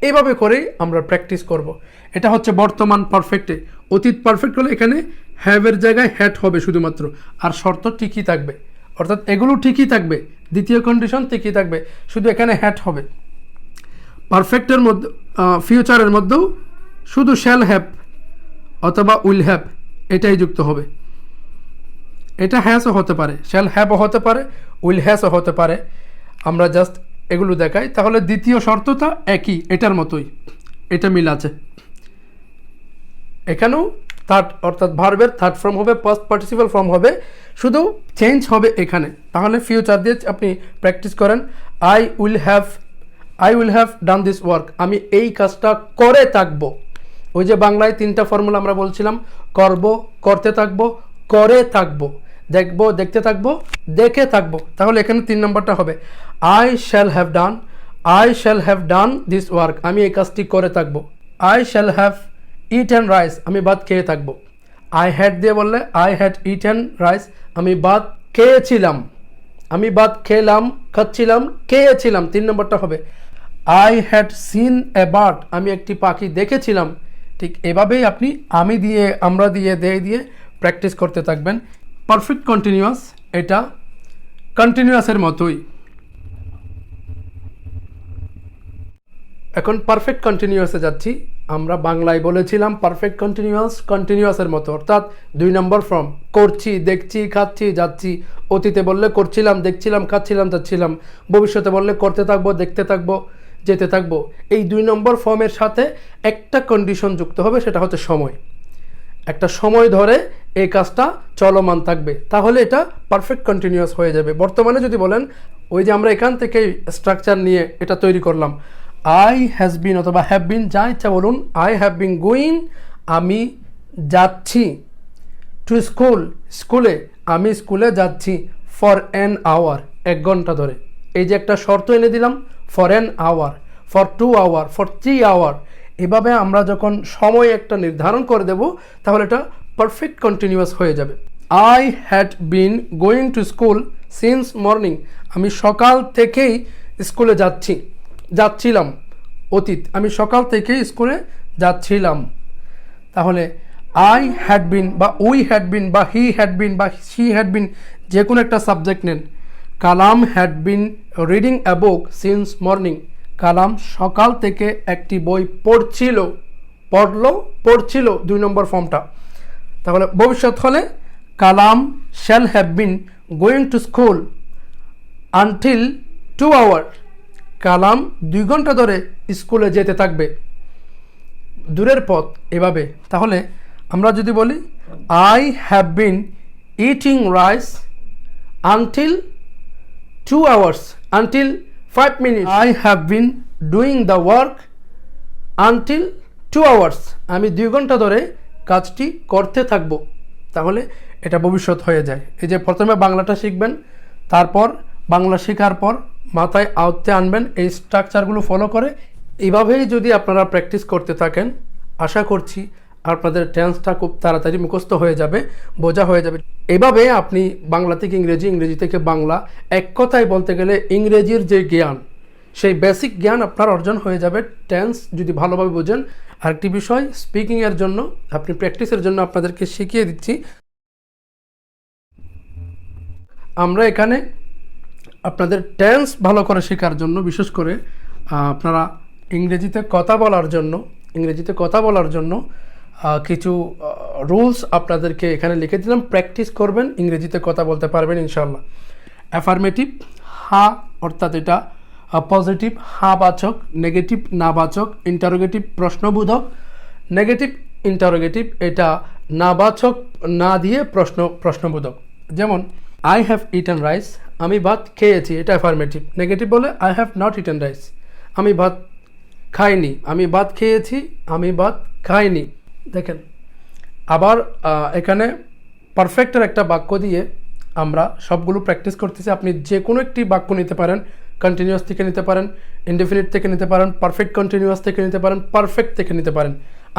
Speaker 1: এইভাবে করেই আমরা প্র্যাকটিস করব। এটা হচ্ছে বর্তমান পারফেক্টে। অতীত পারফেক্ট হলে এখানে হ্যাভের জায়গায় হ্যাড হবে শুধুমাত্র, আর শর্ত ঠিকই থাকবে, অর্থাৎ এগুলো ঠিকই থাকবে, দ্বিতীয় কন্ডিশন ঠিকই থাকবে, শুধু এখানে হ্যাড হবে। পারফেক্টের মধ্যে ফিউচারের মধ্যেও শুধু শ্যাল হ্যাভ অথবা উইল হ্যাভ এটাই যুক্ত হবে। এটা হ্যাসও হতে পারে, শ্যাল হ্যাভও হতে পারে, উইল হ্যাসও হতে পারে। আমরা জাস্ট এগুলো দেখাই। তাহলে দ্বিতীয় শর্তটা একই, এটার মতোই, এটা মিল আছে। এখানেও থার্ড অর্থাৎ ভার্বের থার্ড ফর্ম হবে, পাস্ট পার্টিসিপাল ফর্ম হবে, শুধু চেঞ্জ হবে এখানে। তাহলে ফিউচার দিয়ে আপনি প্র্যাকটিস করেন। I will have done this work, আমি এই কাজটা করে থাকবো। ওই যে বাংলায় 3টা ফর্মুলা আমরা বলছিলাম, করব, করতে থাকবো, করে থাকবো, দেখবো, দেখতে থাকবো, দেখে থাকবো। তাহলে এখানে 3 নম্বরটা হবে I shall have done this work, আমি এই কাজটি করে থাকবো। I shall have eaten rice, আমি ভাত খেয়ে থাকবো। আই হ্যাড দিয়ে বললে আই হ্যাড ইটেন রাইস, আমি ভাত খেয়েছিলাম, আমি ভাত খেলাম, খাচ্ছিলাম, খেয়েছিলাম। 3 নম্বরটা হবে I had seen a bird, আমি একটি পাখি দেখেছিলাম। ঠিক এভাবেই আপনি আমি দিয়ে, আমরা দিয়ে, দে দিয়ে প্র্যাকটিস করতে থাকবেন। পারফেক্ট কন্টিনিউয়াস এটা কন্টিনিউয়াসের মতোই। এখন পারফেক্ট কন্টিনিউয়াসে যাচ্ছি। আমরা বাংলায় বলেছিলাম পারফেক্ট কন্টিনিউয়াসের মতো, অর্থাৎ 2 নম্বর ফর্ম, করছি, দেখছি, খাচ্ছি, যাচ্ছি। অতীতে বললে করছিলাম, দেখছিলাম, খাচ্ছিলাম, যাচ্ছিলাম। ভবিষ্যতে বললে করতে থাকবো, দেখতে থাকবো, যেতে থাকবো। এই 2 নম্বর ফর্মের সাথে একটা কন্ডিশন যুক্ত হবে, সেটা হচ্ছে সময়। একটা সময় ধরে এই কাজটা চলমান থাকবে, তাহলে এটা পারফেক্ট কন্টিনিউয়াস হয়ে যাবে। বর্তমানে যদি বলেন, ওই যে আমরা এখান থেকে স্ট্রাকচার নিয়ে এটা তৈরি করলাম, আই হ্যাজ বিন অথবা হ্যাভ বিন, যা ইচ্ছা বলুন। আই হ্যাভ বিন গোয়িং, আমি যাচ্ছি। টু স্কুল, স্কুলে, আমি স্কুলে যাচ্ছি। ফর অ্যান আওয়ার, 1 ঘন্টা ধরে। এই যে একটা শর্ত এনে দিলাম, for an hour, for 2 hour, for 3 hour. এভাবে আমরা যখন সময় একটা নির্ধারণ করে দেব, তাহলে এটা পারফেক্ট কন্টিনিউয়াস হয়ে যাবে। I had been going to school since morning, আমি সকাল থেকেই স্কুলে যাচ্ছিলাম। অতীত, আমি সকাল থেকেই স্কুলে যাচ্ছিলাম। তাহলে আই হ্যাড বিন বা উই হ্যাড বিন বা হি হ্যাড বিন বা শি হ্যাড বিন, যে কোনো একটা সাবজেক্ট নেন। Kalam had been reading a book since morning, Kalam সকাল থেকে একটি বই পড়ছিল, পড়ছিল 2 নম্বর ফর্মটা। তাহলে ভবিষ্যৎ হলে Kalam shall have been going to school until 2 hour, Kalam 2 ঘন্টা ধরে স্কুলে যেতে থাকবে। দূরের পথ, এভাবে। তাহলে আমরা যদি বলি I have been eating rice until 2 hours, until 5 minutes. I have been doing the work until 2 hours, আমি 2 ঘন্টা ধরে কাজটি করতে থাকবো। তাহলে এটা ভবিষ্যৎ হয়ে যায়। এই যে প্রথমে বাংলাটা শিখবেন, তারপর বাংলা শেখার পর মাথায় আয়ত্তে আনবেন এই স্ট্রাকচারগুলো ফলো করে। এইভাবেই যদি আপনারা প্র্যাকটিস করতে থাকেন, আশা করছি আপনাদের টেন্সটা খুব তাড়াতাড়ি মুখস্থ হয়ে যাবে, বোঝা হয়ে যাবে। এভাবে আপনি বাংলা থেকে ইংরেজি, ইংরেজি থেকে বাংলা, এক কথায় বলতে গেলে ইংরেজির যে জ্ঞান, সেই বেসিক জ্ঞান আপনার অর্জন হয়ে যাবে টেন্স যদি ভালোভাবে বোঝেন। আরেকটি বিষয়, স্পিকিংয়ের জন্য, আপনি প্র্যাকটিসের জন্য আপনাদেরকে শিখিয়ে দিচ্ছি। আমরা এখানে আপনাদের টেন্স ভালো করে শেখার জন্য, বিশেষ করে আপনারা ইংরেজিতে কথা বলার জন্য কিছু রুলস আপনাদেরকে এখানে লিখে দিলাম। প্র্যাকটিস করবেন, ইংরেজিতে কথা বলতে পারবেন ইনশাল্লাহ। অ্যাফার্মেটিভ, হা, অর্থাৎ এটা পজিটিভ, হা বাচক। নেগেটিভ, না বাচক। ইন্টারোগেটিভ, প্রশ্নবোধক। নেগেটিভ ইন্টারোগেটিভ, এটা না বাচক, না দিয়ে প্রশ্নবোধক। যেমন আই হ্যাভ ইটেন রাইস, আমি ভাত খেয়েছি, এটা অ্যাফার্মেটিভ। নেগেটিভ বলে I have not eaten rice, আমি ভাত খাইনি। আমি ভাত খেয়েছি, আমি ভাত খাইনি। দেখেন, আবার এখানে পারফেক্টের একটা বাক্য দিয়ে আমরা সবগুলো প্র্যাকটিস করতেছি। আপনি যে কোনো একটি বাক্য নিতে পারেন, কন্টিনিউয়াস থেকে নিতে পারেন, ইনডেফিনিট থেকে নিতে পারেন, পারফেক্ট কন্টিনিউয়াস থেকে নিতে পারেন, পারফেক্ট থেকে নিতে পারেন।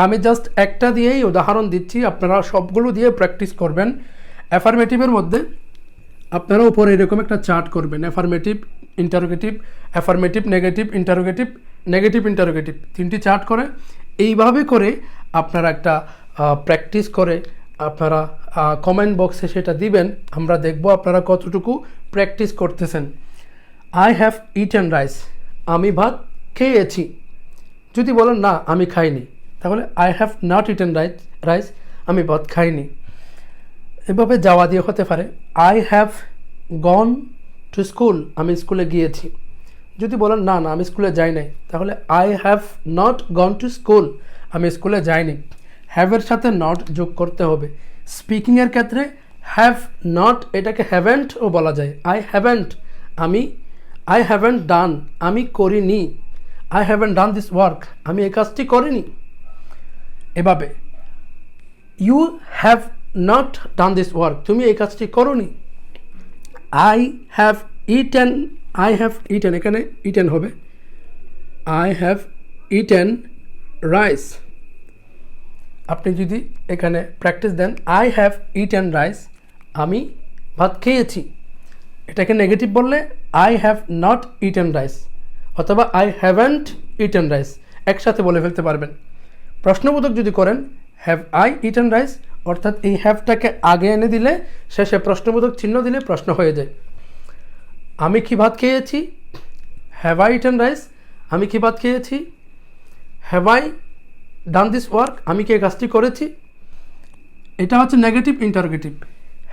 Speaker 1: আমি জাস্ট একটা দিয়েই উদাহরণ দিচ্ছি, আপনারা সবগুলো দিয়ে প্র্যাকটিস করবেন। অ্যাফার্মেটিভের মধ্যে আপনারা উপরে এরকম একটা চার্ট করবেন, affirmative, interrogative, affirmative, negative, interrogative, negative, interrogative, 3টি চার্ট করে এইভাবে করে আপনারা একটা প্র্যাকটিস করে আপনারা কমেন্ট বক্সে সেটা দিবেন। আমরা দেখব আপনারা কতটুকু প্র্যাকটিস করতেছেন। আই হ্যাভ ইটেন রাইস, আমি ভাত খেয়েছি। যদি বলেন না আমি খাইনি, তাহলে I have not eaten rice, আমি ভাত খাইনি। এভাবে যাওয়া দিয়ে হতে পারে I have gone to school, আমি স্কুলে গিয়েছি। যদি বলেন না না আমি স্কুলে যাই নাই, তাহলে I have not gone to school, আমি স্কুলে যাইনি। হ্যাভের সাথে নট যোগ করতে হবে। স্পিকিংয়ের ক্ষেত্রে হ্যাভ নট এটাকে হ্যাভেন্টও বলা যায়। I haven't, I haven't done, আমি করিনি। I haven't done this work, আমি এই কাজটি করিনি। এভাবে you have not done this work, তুমি এই কাজটি করোনি। I have eaten, I have eaten, এখানে ইটেন হবে। I have eaten rice. আপনি যদি এখানে প্র্যাকটিস দেন আই হ্যাভ ইটেন রাইস, আমি ভাত খেয়েছি, এটাকে নেগেটিভ বললে I have not eaten rice অথবা আই হ্যাভেন্ট ইটেন রাইস একসাথে বলে ফেলতে পারবেন। প্রশ্নবোধক যদি করেন হ্যাভ আই ইটেন রাইস, অর্থাৎ এই হ্যাভটাকে আগে এনে দিলে শেষে প্রশ্নবোধক চিহ্ন দিলে প্রশ্ন হয়ে যায়। আমি কি ভাত খেয়েছি, হ্যাভ আই ইটেন রাইস, আমি কি ভাত খেয়েছি। Have I done this work, আমি কি এই কাজটি করেছি। এটা হচ্ছে negative interrogative.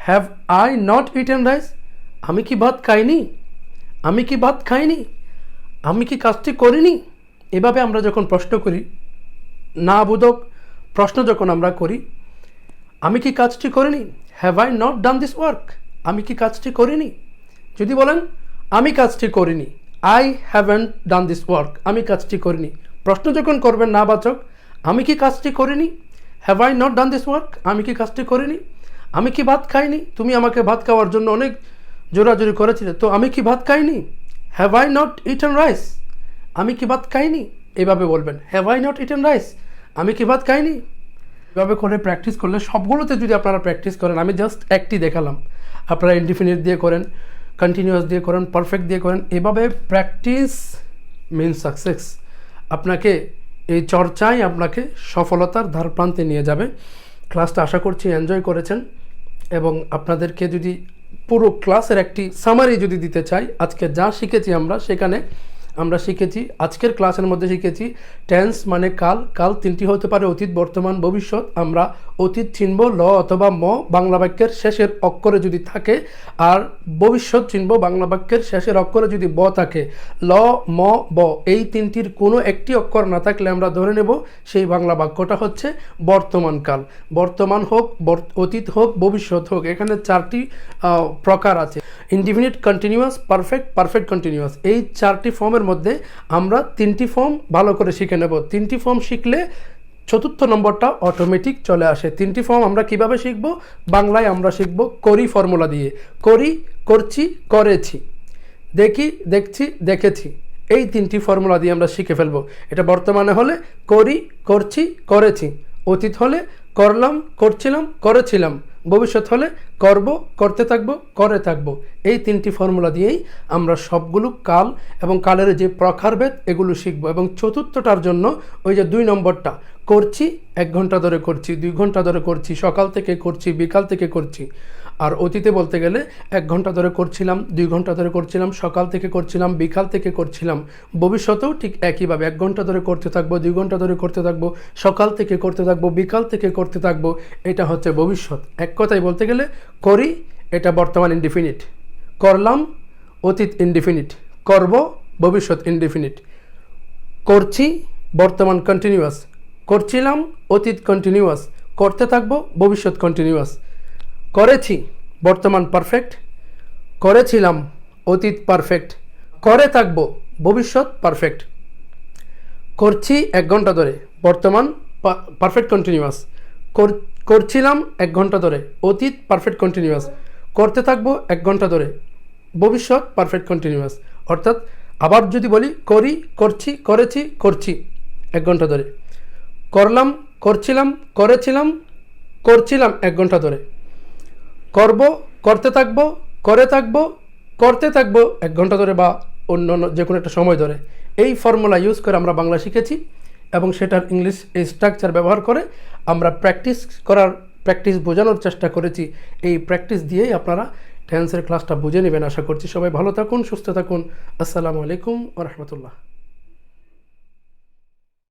Speaker 1: Have I not eaten rice, আমি কি ভাত খাইনি, আমি কি ভাত খাইনি, আমি কি কাজটি করিনি। এভাবে আমরা যখন প্রশ্ন করি, না বোধক প্রশ্ন যখন আমরা করি, আমি কি কাজটি করিনি, have I not done this work, আমি কি কাজটি করিনি। যদি বলেন আমি কাজটি করিনি, I haven't done this work, আমি কাজটি করিনি। প্রশ্ন যখন করবেন না বাচক, আমি কি কাজটি করিনি, have I not done this work, আমি কি কাজটি করিনি। আমি কি ভাত খাইনি, তুমি আমাকে ভাত খাওয়ার জন্য অনেক জোরাজোরি করেছিলে, তো আমি কি ভাত খাইনি। Have I not eaten rice, আমি কি ভাত খাইনি। এভাবে বলবেন have I not eaten rice, আমি কি ভাত খাইনি। এভাবে করে প্র্যাকটিস করলে সবগুলোতে যদি আপনারা প্র্যাকটিস করেন, আমি জাস্ট একটি দেখালাম, আপনারা ইনডিফিনিট দিয়ে করেন, কন্টিনিউয়াস দিয়ে করেন, পারফেক্ট দিয়ে করেন। এভাবে প্র্যাকটিস মিনস সাকসেস। আপনাকে এই চর্চাই আপনাকে সফলতার ধারপ্রান্তে নিয়ে যাবে। ক্লাসটা আশা করছি এনজয় করেছেন, এবং আপনাদেরকে যদি পুরো ক্লাসের একটি সামারি যদি দিতে চাই, আজকে যা শিখেছি সেখানে আমরা শিখেছি, আজকের ক্লাসের মধ্যে শিখেছি টেন্স মানে কাল। কাল তিনটি হতে পারে, অতীত, বর্তমান, ভবিষ্যৎ। আমরা অতীত চিনব ল অথবা ম বাংলা বাক্যের শেষের অক্ষরে যদি থাকে, আর ভবিষ্যৎ চিনব বাংলা বাক্যের শেষের অক্ষরে যদি ব থাকে। ল, ম, ব এই তিনটির কোনো একটি অক্ষর না থাকলে আমরা ধরে নেব সেই বাংলা বাক্যটা হচ্ছে বর্তমান কাল। বর্তমান হোক, অতীত হোক, ভবিষ্যৎ হোক, এখানে চারটি প্রকার আছে। Indefinite, continuous, perfect, perfect continuous. এই চারটি ফর্মের মধ্যে আমরা তিনটি ফর্ম ভালো করে শিখে নেব। তিনটি ফর্ম শিখলে চতুর্থ নম্বরটা অটোমেটিক চলে আসে। তিনটি ফর্ম আমরা কিভাবে শিখব? বাংলায় আমরা শিখব করি ফর্মুলা দিয়ে। করি, করছি, করেছি, দেখি, দেখছি, দেখেছি, এই তিনটি ফর্মুলা দিয়ে আমরা শিখে ফেলব। এটা বর্তমানে হলে করি, করছি, করেছি। অতীত হলে করলাম, করছিলাম, করেছিলাম। ভবিষ্যৎ হলে করব, করতে থাকবো, করে থাকবো। এই তিনটি ফর্মুলা দিয়েই আমরা সবগুলো কাল এবং কালের যে প্রকারভেদ এগুলো শিখবো। এবং চতুর্থটার জন্য ওই যে 2 নম্বরটা, করছি, 1 ঘন্টা ধরে করছি, 2 ঘন্টা ধরে করছি, সকাল থেকে করছি, বিকাল থেকে করছি। আর অতীতে বলতে গেলে 1 ঘন্টা ধরে করছিলাম, 2 ঘন্টা ধরে করছিলাম, সকাল থেকে করছিলাম, বিকাল থেকে করছিলাম। ভবিষ্যতেও ঠিক একইভাবে 1 ঘন্টা ধরে করতে থাকবো, 2 ঘন্টা ধরে করতে থাকবো, সকাল থেকে করতে থাকবো, বিকাল থেকে করতে থাকবো। এটা হচ্ছে ভবিষ্যৎ। এক কথায় বলতে গেলে করি, এটা বর্তমান ইনডিফিনিট। করলাম, অতীত ইনডিফিনিট। করব, ভবিষ্যৎ ইনডিফিনিট। করছি, বর্তমান কন্টিনিউয়াস। করছিলাম, অতীত কন্টিনিউয়াস। করতে থাকবো, ভবিষ্যৎ কন্টিনিউয়াস। করেছি, বর্তমান পারফেক্ট। করেছিলাম, অতীত পারফেক্ট। করে থাকবো, ভবিষ্যৎ পারফেক্ট। করছি 1 ঘন্টা ধরে, বর্তমান পারফেক্ট কন্টিনিউয়াস। করছিলাম 1 ঘন্টা ধরে, অতীত পারফেক্ট কন্টিনিউয়াস। করতে থাকবো 1 ঘন্টা ধরে, ভবিষ্যৎ পারফেক্ট কন্টিনিউয়াস। অর্থাৎ আবার যদি বলি করি, করছি, করেছি, করছি 1 ঘন্টা ধরে। করলাম, করছিলাম, করেছিলাম, করছিলাম 1 ঘন্টা ধরে। করব, করতে থাকবো, করে থাকবো, করতে থাকবো 1 ঘন্টা ধরে বা অন্য যে কোনো একটা সময় ধরে। এই ফর্মুলা ইউজ করে আমরা বাংলা শিখেছি, এবং সেটার ইংলিশ এই স্ট্রাকচার ব্যবহার করে আমরা প্র্যাকটিস বোঝানোর চেষ্টা করেছি। এই প্র্যাকটিস দিয়েই আপনারা টেন্সের ক্লাসটা বুঝে নেবেন আশা করছি। সবাই ভালো থাকুন, সুস্থ থাকুন। আসসালামু আলাইকুম ওয়া রাহমাতুল্লাহ।